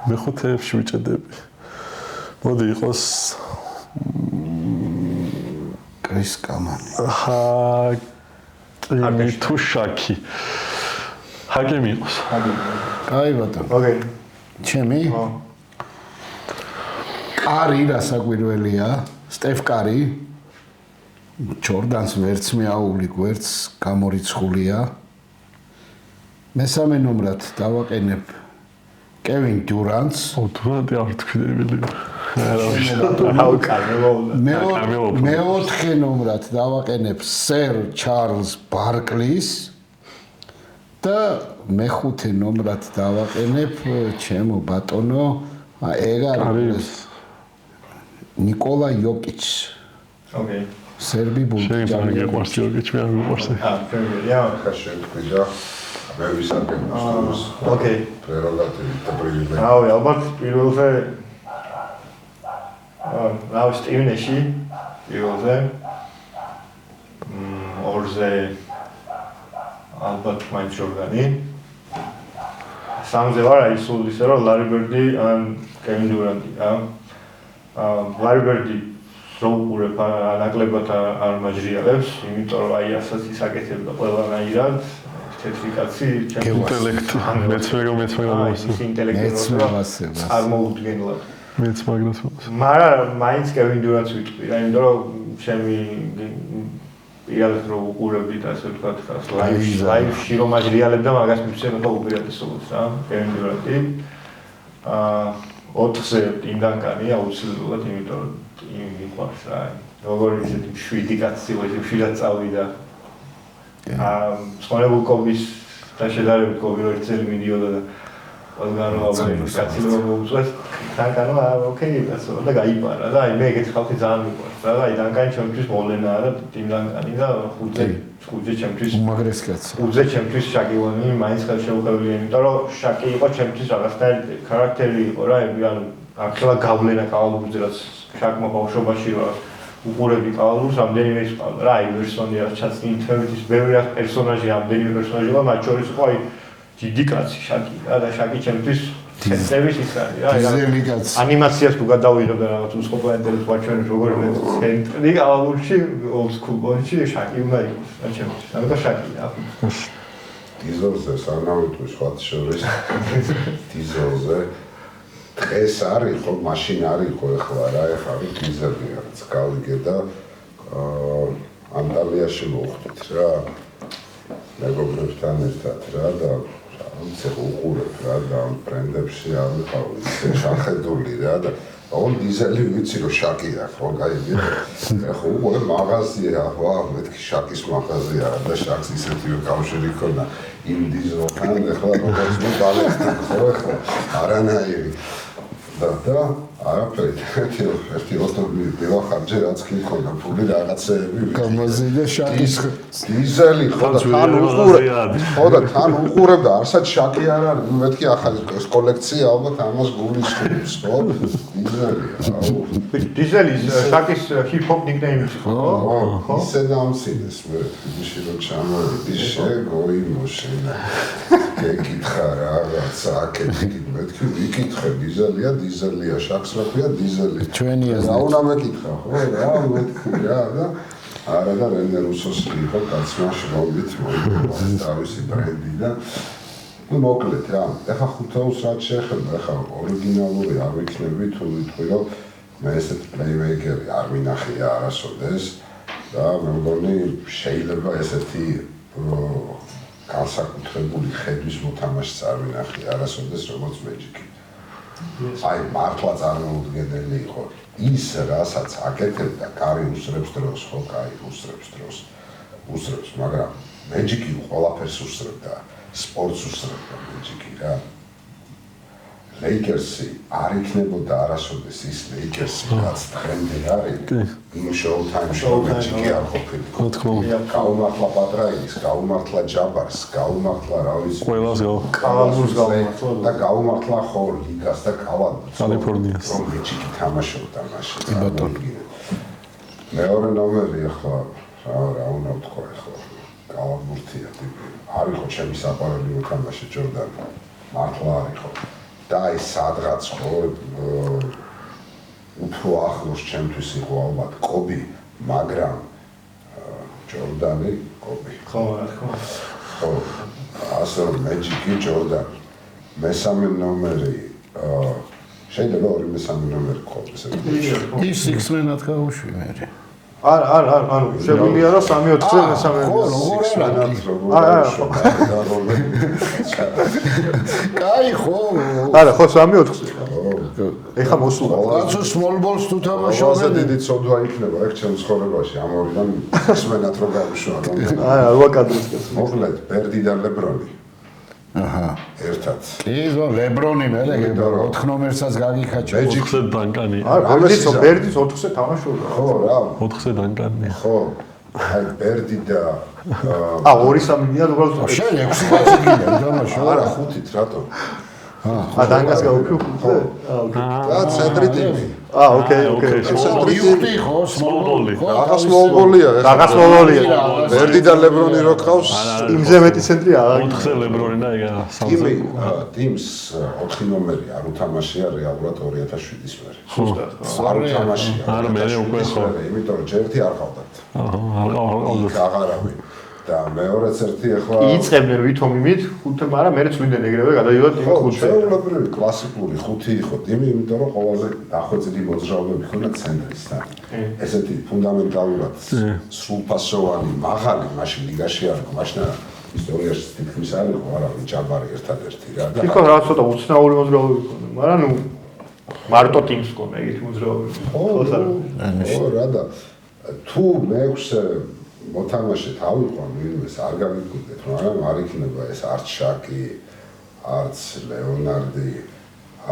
მეხუთეებში ვიჭედები. მოდი იყოს კრის კამანი. ჰაკიმი თუ შაკი. ჰაკიმი იყოს. კაი ბატონო. ოკეი. ჩემი? ხო. კარი რასაკვირველია? სტეფ კარი. ჯორდანს ვერც მეაული გვერდს გამორიცხულია. მესამე ნომრად დავაყენებ კევინ დურანტს. დურანტი არ თქვენებელი. მეოთხე ნომრად დავაყენებ სერ ჩარლზ ბარკლის და მეხუთე ნომრად დავაყენებ ჩემო ბატონო ეგ არის ნიკოლა იოკიჩს. ოკეი. სერბი ბულგარი. შენ გიყვარს იოკიჩი, მე არ მიყვარს. ფერმერია. ხა შევთქვი და მე ვისაკეთებს. ოკეი. პრეროგატივი და პრივილეგია. რავი, ალბათ პირველზე რავი სტივენში პირველზე ორზე ალბათ მაინც ჯორდანი. სამზე ვარ აი სულ ისე რომ ლარი ბერდი ან კევინ დურანტი, რა. ლარიბერდი რო უყურებ ანაკლებად არ მაჯრიალებს, იმიტომ რომ აი ასაც ისაკეთებდა ყველანაირად თეთრი კაცი ინტელექტი მეც ინტელექტი წარმოუდგენლად მეც მაგრას მაგრამ მაინც კევინ დურანტს ვიტყვი რა იმიტომ რომ ჩემი პირადად რო უყურებდი და ასე ვთქვათ ლაივში რომ მაჯრიალებდა მაგას მივცემდა უპირატესობას რა კევინ დურანტი 4-ზე იმ დანკანი აუცილებლად იმიტომ რომ იმ მიყვარს რა როგორი ისეთი შვიდი კაცი ვეშვილად წავიდა სპორტულ კობის და შედარებით კობი რო ერთელი მიდიოდა და ყველგან კაცი რომ მოუწევს დანკანო ოკეი ასე და გაიპარა და აი მე ეგეთი ხალხი ძალიან მიყვარს რა აი დანკანი ჩემთვის მოვლენაა და იმ დანკანი და ხუთზე ჩემთვის უმაგრეს კაცი ხუთზე ჩემთვის შაკილანი მაინც ხელშეუხებელია იმიტომ რომ შაკი იყო ჩემთვის რაღაცნაირი ხარაქტერი იყო რა ანუ აქლა გავლენა კალდურზე რაც შაკმა ბავშვობაში რა უყურებდი კალდურს ამდენივე ის ყავდა რა აივერსონი რაც ჩაცნი ინტერვიუის ბევრი პერსონაჟი ამდენივე პერსონაჟი ყავდა მათ შორის იყო აი დიდი კაცი შაკი რა და შაკი ჩემთვის ცენტრის ის არის რა დიზელი კაცი ანიმაციას თუ გადავიღებდა რაღაც უსხოპლანეტელს ვაჩვენებ როგორ მე ცენტრი კალდურში ოლსკულში შაკი უნდა იყოს რა ჩემთვის ამიტომ შაკი რა დიზელზე სანავიტვის სხვა შორის დიზელზე დღეს არის ხო მაშინ არის ხო ახლა რა ახლა დიზელი არის გავიგე და ანტალიაში მოვხდით რა მეგობრებთან ერთად რა და ისე უყურებ რა და ბრენდებში ამიყავ ისე შახედული რა და აუ დიზელი ვიცი რომ შაკია ხო გაიგე ხო უყურებ მაღაზია ვა მეთქი შაკის მაღაზია და შაკს ისეთივე კავშირი ქონდა იმ დიზელთან ახლა როგორც მე დალექდი ხო ახლა არანაირი და არაფერი ერთი ოსტობი დევახარჯე რაც კი მქონდა ფული რაღაცეები გამოზიდე შაკის დიზელი ხო და თან უყურებ და არსად შაკი არ არის მეთქი ახალი ეს კოლექცია ალბათ ამას გულისხმობს ხო დიზელი შაკის ჰიპ-ჰოპ ნიკნეიმი ხო ისე დამცინეს მე ისე რომ ჩამოვიდი შეგოი მოშენა გეკითხა რაღაცა აკეთე მეთქი ვიკითხე დიზელია შაკს რა ქვია დიზელი ჩვენია რა უნდა მეკითხა ხო რა მეთქი რა და არა და რენე რუსოსი იყო კაცმა შრომით მოიგო თავისი ბრენდი და ну მოკლედ რა ეხა ხუთაუს რაც შეეხება ეხა ორიგინალური არ ვიქნები თუ ვიტყვი რომ მე ესეთ პლეიმეიკერი არ მინახია არასოდეს და მე მგონი შეიძლება ესეთი განსაკუთრებული ხედვის მოთამაშეც არ ვინახია არასოდეს როგორც მეჯიკი აი მართლა წარმოუდგენელი იყო ის რასაც აკეთებდა კარი უსრებს დროს ხო კარი უსრებს მაგრამ მეჯიკი ყველაფერს უსრებდა სპორტს უსრებდა მეჯიკი რა ლეიკერსი არ იქნებოდა არასოდეს ის ლეიკერსი რაც ტრენდი არის იმ შოუ-თაიმში მეჯიკი არ ყოფილიყო გაუმართლა პატრაინის გაუმართლა ჯაბარს გაუმართლა რა ვიცი ყველას კალადურს გაუმართლა და გაუმართლა ხო ლიგას და კალადურს კალიფორნიას რომ მეჯიკი თამაშობდა მაშინ მეორე ნომერი ახლა რა უნდა ვთქვა ახლა კალადურთია ტიპი არ იყო ჩემი საყვარელი მოთამაშე ჯორდანი მართლა არ იყო და ის სადღაც ხო უფრო ახლოს ჩემთვის იყო ალბათ კობი მაგრამ ჯორდანი კობი ხო რა თქმა ხო ასე რომ მეჯიკი ჯორდანი მესამე ნომერი შეიძლება ორი მესამე ნომერი ყოლდეს ის X-Men-ად გავუშვი ანუ შეგვიძლია რომ 3-4-ზე მესამე კაი ხო არა ხო 3-4-ზე ეხა მოსულა რაცო small balls თუ ამაზე თამაშობენ დიდი ცოდვა იქნება ეგ ჩემ ცხოვრებაში ამ ორიდან X-Men-ად რო გავუშვა არა რვა კადრიც მოკლედ ბერდი და ლებრონი აჰა ერთად კი ლებრონი მე 4 ნომერსაც გაგიხაჭა მეჯიკზე დანკანი არა ბერდის 4-ზე თამაშობდა ხო რა 4-ზე დანკანი ხო აი ბერდი და 2-3 მინია უბრალოდ შენ 6 კაცი გინდა თამაშო არა 5-ით რატო დანკას გაუქმი. და ცენტრი ტიმი. ოკეი. იუტი ხო სმოლბოლი. რაღაც სმოლბოლია. რაღაც სმოლბოლია. ვერდი და ლებრონი რო ყავს. იმზე მეტი ცენტრი არა. 4-ზე ლებრონი და ეგა ტიმი ტიმს 4 ნომერი არ უთამაშია რეალურად 2007-ის მერე. არ უთამაშია. არა, მე უკვე ხო. იმიტომ რომ ჯერთი არ ყავდათ. აჰა, აღარავი. და მეორეც ერთი ახლა იწყებდნენ ვითომ იმით, ხუთი, მაგრამ მე წვიდნენ ეგრევე გადაიოდა ტიმი ხუთზე. ჩვეულებრივი კლასიკური ხუთი იყო ტიმი, იმიტომ რომ ყველაზე დახვეწილი მოძრაობები ჰქონდა ცენტრისთან. ესეთი ფუნდამენტალურად სრულფასოვანი, მაღალი, მაშინ ლიგაში არ იყო, მაშინ ისტორიაში თითქმის არ იყო, არავინ ჯაბარი ერთადერთი რა და თვითონ რაღაც ცოტა უცნაური მოძრაობები ჰქონდა, მაგრამ ნუ მარტო ტიმს ჰქონდა ეგეთი მოძრაობები. ხო რა და თუ მეექვსე მოთამაშე თავიყო ვინმეს არ გამიგვიდეთ, მაგრამ არ იქნება ეს არც შაკი, არც ლეონარდი,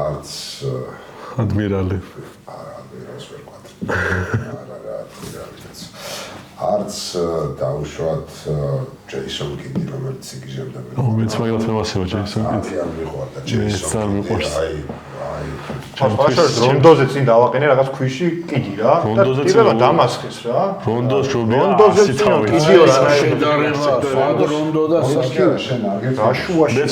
არც ადმირალი. ადმირალს ვერ ყვათ. არა, ადმირალიც. არც დაუშვათ ჯეისონ კიდი, რომელიც იგიჟებდა მე. მეც მაგათ მევასება ჯეისონ კიდი. არ მიყვარდა ჯეისონ კიდი. ფაშფაშ რონდოზე წინ დავაყენე რაღაც ქვიში კიდი რა. რონდოზე ტიპება დამასხეს რა. რონდოს შობია რონდოზე 100 წინ თავი. კიდიო რა. შედარება სად რონდო და საკი შენ არ გეწევი. გაშუაში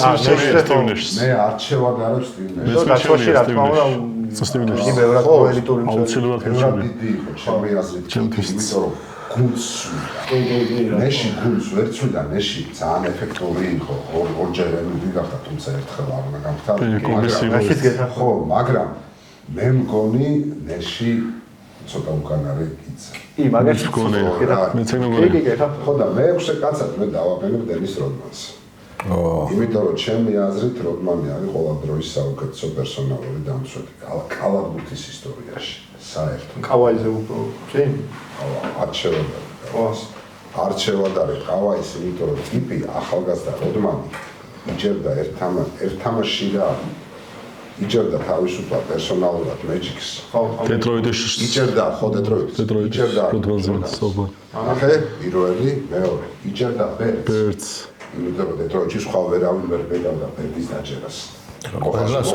მე არჩევად არ აქვს ტიმში. გასვაში რა თქმა უნდა სისტემაში. იმ ბევრად პოელიტური აუცილებლად ერთად დიდი იყო ჩემი აზრით, იმიტომ რომ გუნდს ნეში გუნდს ვერ ცვიდა, ნეში ძალიან ეფექტური იყო, ორჯერ MVP გახდა, თუმცა ერთხელ არ უნდა გამხდარა. ხო, მაგრამ მე მგონი ნეში ცოტა უკანარე იქცა. კი, მაგაში მგონი, მეც ეგ მგონი. კი, ხო და მეექვსე კაცად მე დავაყენებ დენის როდმანს. იმიტომ რომ ჩემი აზრით როდმანი არის ყველა დროის საუკეთესო პერსონალური დამცველი კალათბურთის ისტორიაში. საერთოდ. კავაიზე უფრო წინ? არჩევად არის კავაის, იმიტომ რომ ტიპი ახალგაზრდა როდმანი იჯერდა ერთ თამაშში და იჯერდა თავისუფლად პერსონალურად მეჯიკს. დეტროიტში იჯერდა ხო დეტროიტში. იჯერდა ახე პირველი, მეორე. იჯერდა ბერდს. იმიტომ რომ დეტროიტში სხვა ვერავინ ვერ ბედავდა ბერდის დაჯერას.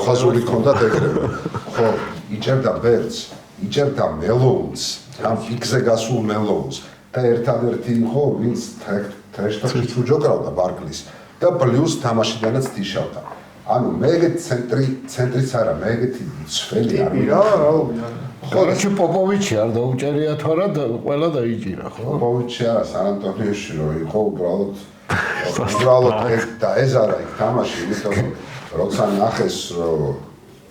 ხაზური ჰქონდათ ეგრევე. ხო, იჯერდა ბერდს. იჯერდა მელოუნს, ამ პიკზე გასულ მელოუნს და ერთადერთი იყო, ვინც ტრეშტოქში ჩუჯოკრავდა ბარკლის და პლუს თამაშიდანაც დიშავდა. ანუ მე ეგეთი ცენტრიც არა, მე ეგეთი ძველი არ რა. ხორჩი პოპოვიჩი არ დაუჭერია თუ არა და ყველა დაიჭირა, ხო? პოპოვიჩი არა, სან-ანტონიოში რო იყო უბრალოდ და ეს არა იქ თამაში, იმიტომ რომ როცა ნახეს რომ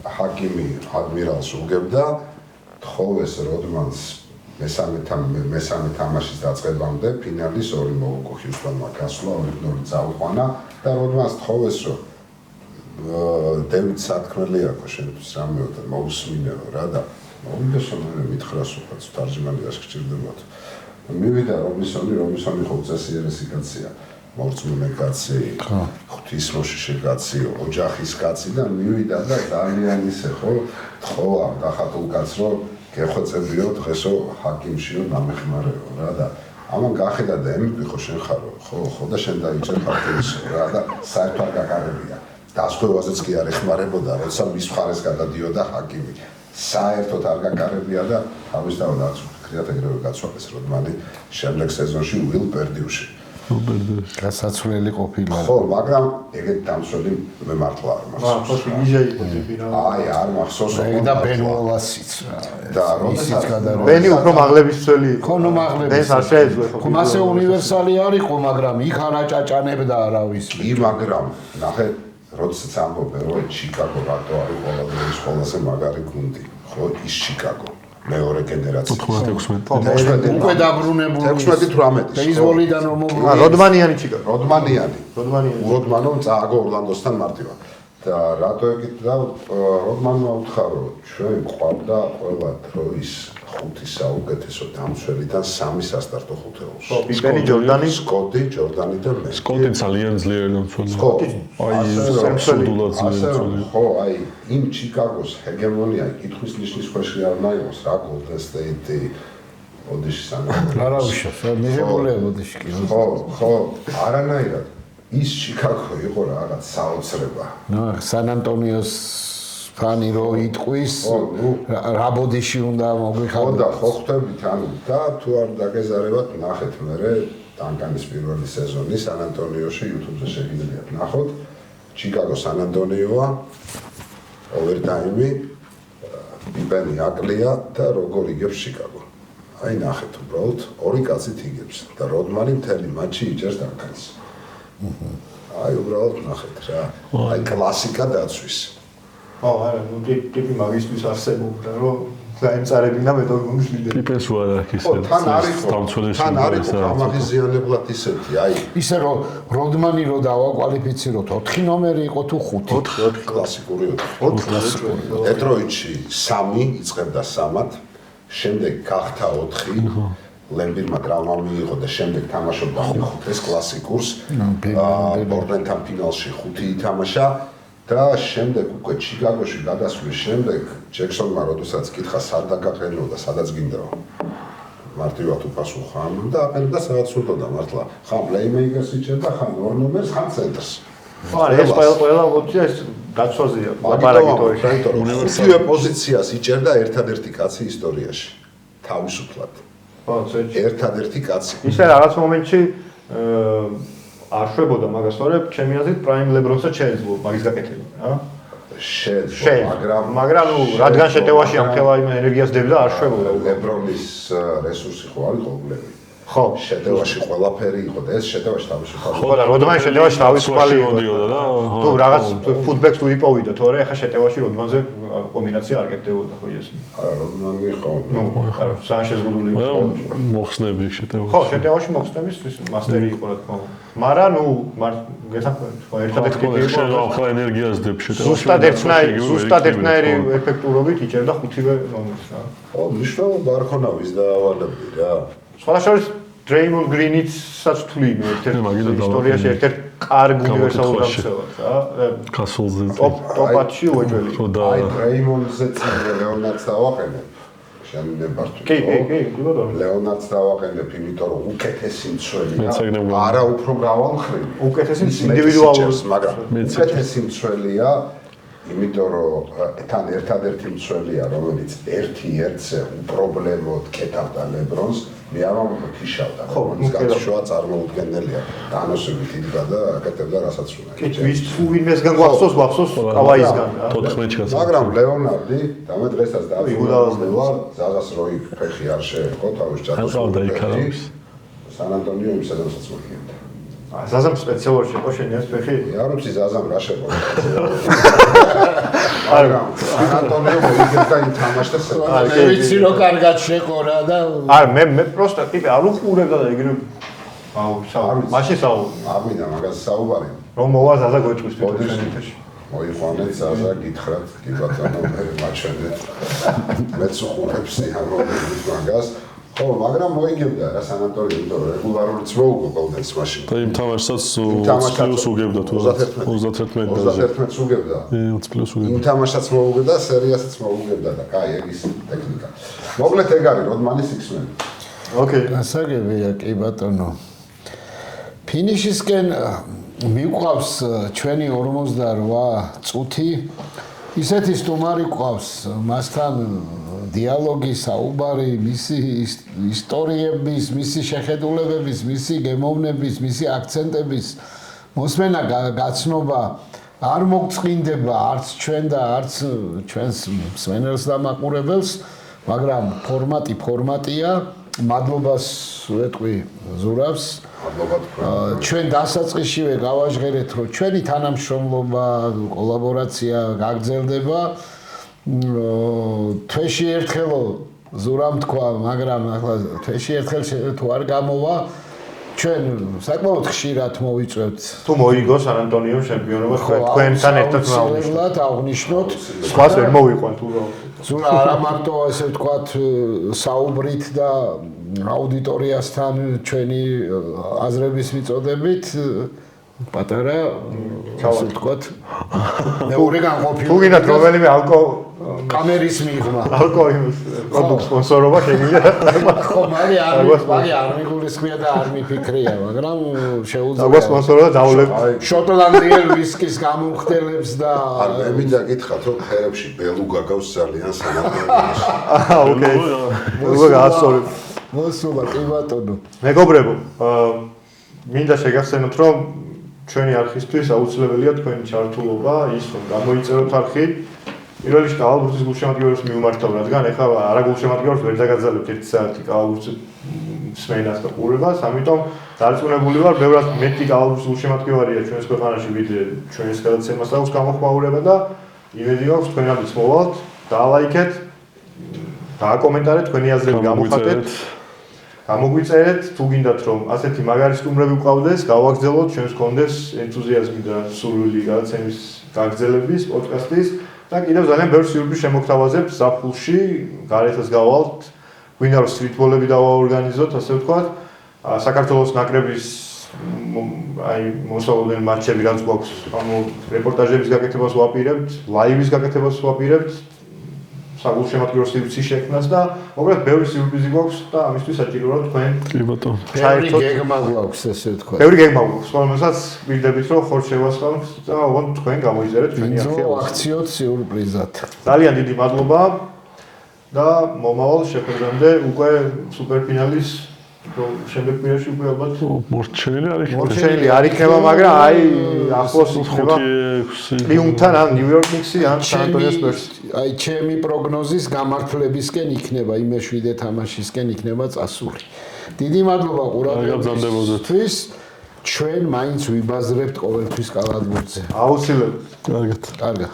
ჰაკიმი ადმირალს უგებდა თხოვეს როდმანს მესამე თამაშის დაწყებამდე ფინალის ორი მოუგო ჰიუსტონმა გასვლა 2-0 წაუყვანა და როდმანს თხოვეს რომ დევიდ სათქმელი აქვს შენთვის რამეო და მოусმინეო რა და მოვიდესო მე მითხრას უხაც თარჯმანიას გჭირდებათ მივიდა რომისონი ხო უწესიერესი კაცია მორწმუნე კაცი ღვთისმოშიში კაცი ოჯახის კაცი და მივიდა და ძალიან ისე ხო თხოვა დახატულ კაცს რომ გეხვეწებიო დღესო ჰაკიმშიო დამეხმარეო რა და ამან გახედა და MVP ხო შენ ხარო ხო და შენ დაიჭერ ჰაკიმს რა და საერთოდ გაგარებია დასკვევაზეც კი არ ეხმარებოდა როცა მის მხარეს გადადიოდა ჰაკიმი საერთოდ არ გაგარებია და თავისთავად არც ვფიქრიათ ეგრევე გაცვალეს როდმანი შემდეგ სეზონში უილ პერდიუში გასაცვლელი ყოფილა. ხო, მაგრამ ეგეთ დამცველი მე მართლა არ მახსოვს. ხო, იჟეი ტიპი რა. აი, არ მახსოვს. და ბენოლასიც რა. და როდესაც ბენი უფრო მაღლების ცველი იყო. ხო, ნუ მაღლების. ეს არ შეიძლება ხო. მასე უნივერსალი არისო, მაგრამ იქ არ აჭაჭანებდა არავის. მაგრამ ნახე, როდესაც ამბობენ რომ ჩიკაგო რატო არის ყველა დროის ყველაზე მაგარი გუნდი, ხო, ის ჩიკაგო. მეორე გენერაცია. 96. უკვე დაბრუნებული. 16-18. ბეისბოლიდან რომ მობრუნდა. როდმანიანი ჩიკა. როდმანიანი. როდმანომ წააგო ორლანდოსთან მარტივად. და რატო ეკითხა როდმანმა უთხარო, ჩვენ ყავდა ყველა დროის ხუთი საუკეთესო დამცველიდან სამი სასტარტო ხუთეულში. ხო, პიპენი, ჯორდანი, სკოტი, ჯორდანი და მე. სკოტი ძალიან ძლიერი დამცველია. ხო, აი, სულულად ძლიერი. ხო, აი, იმ ჩიკაგოს ჰეგემონია კითხვის ნიშნის ქვეშ არ ნაიღოს რა გოლდენ სტეიტი ოდიში სანამ. არა უშავს, მიღებულია ოდიში კი. ხო, არანაირად. ის ჩიკაგო იყო რაღაც საოცრება. სან ანტონიოს ფანი რო იტყვის, რა ბოდიში უნდა მოგვიხადოთ. და ხო ხვდებით, ანუ და თუ არ დაგეზარებათ, ნახეთ მერე დანკანის პირველი სეზონი სან ანტონიოში YouTube-ზე შეგიძლიათ ნახოთ. ჩიკაგო სან ანტონიოა, ოვერტაიმი, პიპენი აკლია და როგორ იგებს ჩიკაგო. აი ნახეთ უბრალოდ, ორი კაცით იგებს და როდმანი მთელი მატჩი იჭერს დანკანს. აი უბრალოდ ნახეთ რა. აი კლასიკა დაცვის. არა, ნუ ტიპი მაგისტრის არსებობდა, რომ დაემწარებინა მეტოქონის ლიდერი. ტიპეს ვარ აქ ისე. თან არის გამახიზიანებლად ისეთი, აი ისე რომ როდმანი რო დავაკვალიფიციროთ 4 ნომერი იყო თუ 5? 4 კლასიკური 4. ეტროიტში 3 იწყებდა 3-ად, შემდეგ გახდა 4. ლემბირმა ტრავმა მიიღო და შემდეგ თამაშობდა 5-ეს კლასიკურს. პორტლენდთან ფინალში 5 ითამაშა. და შემდეგ უკვე ჩიკაგოში გადასვლის შემდეგ ჯექსონმა როდესაც კითხა სად დაგაყენო და სადაც გინდაო მარტივად უპასუხა ამ და აფერდა სადაც უნდა მართლა ხან პლეიმეიკერს იჭერდა ხან ორ ნომერს ხან ცენტრს არა ეს ყველა ოპცია ეს დაცვაზეა ლაპარაკი თორე უნივერსალური პოზიციას იჭერდა ერთადერთი კაცი ისტორიაში თავისუფლად ერთადერთი კაცი ისე რაღაც მომენტში არ შვებოდა მაგას თორე ჩემი აზრით პრაიმ ლებრონსაც შეეძლო მაგის გაკეთება რა შეეძლო მაგრამ ნუ რადგან შეტევაში ამ ხელა იმ ენერგიას დებდა არ შვებოდა ლებრონის რესურსი ხო არის ყოველგვარი ხო შეტევაში ყველაფერი იყო და ეს შეტევაში თავისუფალი ხო და როდმანი შეტევაში თავისუფალი მოდიოდა და თუ რაღაც ფუტბექს თუ იპოვიდა თორე ახლა შეტევაში როდმანზე კომბინაცია არ გებდებოდა ხო ეს არა როდმანი ხო ნუ არა სან შეზღუდული იყო მოხსნები შეტევაში ხო შეტევაში მოხსნების მასტერი იყო რა თქმა უნდა მაგრამ ნუ გესაკვირად ხო ერთადერთი იყო ახლა ენერგიას დებ შეტევაში ზუსტად ერთნაირი ეფექტურობით იჭერდა 5-ვე ნომერს რა ხო მნიშვნელობა არ ქონავის და ავალებდი რა სხვადასხვა დრეიმონდ გრინიცსაც თვლი ერთ-ერთ ისტორიაში ერთ-ერთ კარგ უნივერსალურ გამოცემად რა კასოლზე ტოპ-10-ში უეჭველი აი დრეიმონდზე წინე ლეონარდს დავაყენებ შენებართვი კი ბატონო ლეონარდს დავაყენებ იმიტომ რომ უკეთესი მცველია არა უფრო მრავალმხრივი უკეთესი ინდივიდუალური მაგრამ უკეთესი მცველია იმიტომ რომ თან ერთადერთი მცველია რომელიც ერთ-ერთზე უპრობლემოდ კეტავდა ლებრონს მე არ მომთიშავდა ის გაშოა წარმოუდგენელია დანოსებით იდგა და აკეთებდა რასაც უნდა კი ვის თუ ვინმესგან გვახსოვს კავაისგან რა 14-ში მაგრამ ლეონარდი დამე დღესაც დავიწყდა ზაზას როი ფეხი არ შეერგო თავის ჯატოს სან ანტონიო იმ სეზონსაც მოიგებდა ზაზამ სპეციალურად შეყო შენი ეს ფეხი არ ვიცი ზაზამ რა შეყო არა სან ანტონიო მოიგებდა იმ თამაშს მე ვიცი რომ კარგად შეყო რა და არა მე პროსტა ტიპი არ უყურებდა და იგივე აუ მაშინ არ მინდა მაგას საუბარი რომ მოვა ზაზა გოჭვის თვითონ მოიყვანეთ ზაზა გითხრათ კი ბატონო მე მაჩვენეთ მეც უყურებს ამ მაგას ხო, მაგრამ მოიგებდა რა სან ანტონიო, იმიტომ რომ რეგულარულად მოუგო გოლდენს მაშინ. და იმ თამაშსაც 20 პლუს უგებდა თუ 31-ს უგებდა. 20 პლუს უგებდა. იმ თამაშსაც მოუგებდა, სერიასაც მოუგებდა და კაი, ეგ ის ტექნიკა. მოკლედ ეგ არის როდმანის X-Men. ოკეი. გასაგებია კი ბატონო. ფინიშისკენ მიყვავს ჩვენი 48 წუთი. ისეთი სტუმარი ყავს, მასთან დიალოგი, საუბარი, მისი ისტორიების, მისი შეხედულებების, მისი გემოვნების, მისი აქცენტების მოსმენა გაცნობა არ მოგწყინდება არც ჩვენ და არც ჩვენს მსმენელს და მაყურებელს, მაგრამ ფორმატია. მადლობას ვეტყვი ზურაბს. ჩვენ დასაწყისშივე გავაჟღერეთ, რომ ჩვენი თანამშრომლობა, კოლაბორაცია გაგრძელდება. თვეში ერთხელო ზურამ თქვა, მაგრამ ახლა თვეში ერთხელ თუ არ გამოვა, ჩვენ საკმაოდ ხშირად მოვიწევთ. თუ მოიგო სან ანტონიო ჩემპიონობა თქვენთან ერთად აღნიშნოთ. სხვას ვერ მოვიყვანთ თუ რა. ზურა არა მარტო ესე ვთქვათ საუბრით და აუდიტორიასთან ჩვენი აზრების მიწოდებით პატარა ასე ვთქვათ მეორე განყოფილება თუ გინდათ რომელიმე კამერის მიღმა. ალკოიმის პროდუქტ სპონსორობა შეგიძლია. ხო, მაგ არ მიგულისხმია და არ მიფიქრია, მაგრამ შეუძლია. აგვა სპონსორობა დაულებ. შოტლანდიელ ვისკის გამომხდელებს და მე მინდა გითხრათ, რომ ფერებში ბელუგა გავს ძალიან სანაპირო. ოკეი. ბელუგა ასწორი. მოსულა კი ბატონო. მეგობრებო, მინდა შეგახსენოთ, რომ ჩვენი არქივისთვის აუცილებელია თქვენი ჩართულობა, ის რომ გამოიწეროთ არქივი. პირველ რიგში კალაბურცის გულშემატკივრებს მიუმართავ, რადგან ეხლა არა გულშემატკივრებს ვერ დაგაძალებთ 1 საათი კალაბურცის სმენას და ყურებას, ამიტომ დარწმუნებული ვარ, ბევრად მეტი კალაბურცის გულშემატკივარია ჩვენს ქვეყანაში, ვიდრე ჩვენს გადაცემას აქვს გამოხმაურება და იმედი მაქვს თქვენამდეც მოვალთ, დაალაიქეთ, დააკომენტარეთ, თქვენი აზრები გამოხატეთ. გამოგვიწერეთ, თუ გინდათ რომ ასეთი მაგარი სტუმრები გვყავდეს, გავაგრძელოთ, ჩვენს გქონდეს ენთუზიაზმი და სურვილი გადაცემის გაგრძელების პოდკასტის და კიდევ ძალიან ბევრ სიურპრიზს შემოგთავაზებთ ზაფხულში, გარეთაც გავალთ, გვინდა რომ სტრიტბოლები დავაორგანიზოთ, ასე ვთქვათ. საქართველოს ნაკრების მოსალოდნელი მატჩები რაც გვაქვს, რეპორტაჟების გაკეთებას ვაპირებთ, ლაივის გაკეთებას ვაპირებთ. საგულშემატკივრო სივრცის შექმნას და მოკლედ ბევრი სიურპრიზი გვაქვს და ამისთვის საჭიროა თქვენ კი ბატონო. ჩაერთოთ. გეგმა გვაქვს ესე ვთქვა. ბევრი გეგმა გვაქვს, რომელსაც ვირდებით რომ ხორ შევასწავლოთ და ოღონდ თქვენ გამოიწერეთ ჩვენი აქციოთ სიურპრიზად. ძალიან დიდი მადლობა და მომავალ შეხვედრამდე უკვე სუპერფინალის შემდეგ კვირაში უკვე ალბათ მორჩენილი არ იქნება. მორჩენილი არ იქნება, მაგრამ აი ახლოს იქნება ტრიუმფთან ან ნიუ-იორკ ნიქსი ან სან-ანტონიო სპერსი. აი ჩემი პროგნოზის გამართლებისკენ იქნება იმ მეშვიდე თამაშისკენ იქნება წასული. დიდი მადლობა ყურადღებისთვის. ჩვენ მაინც ვიბაზრებთ ყოველთვის კალათბურთზე. აუცილებლად. კარგად. კარგად.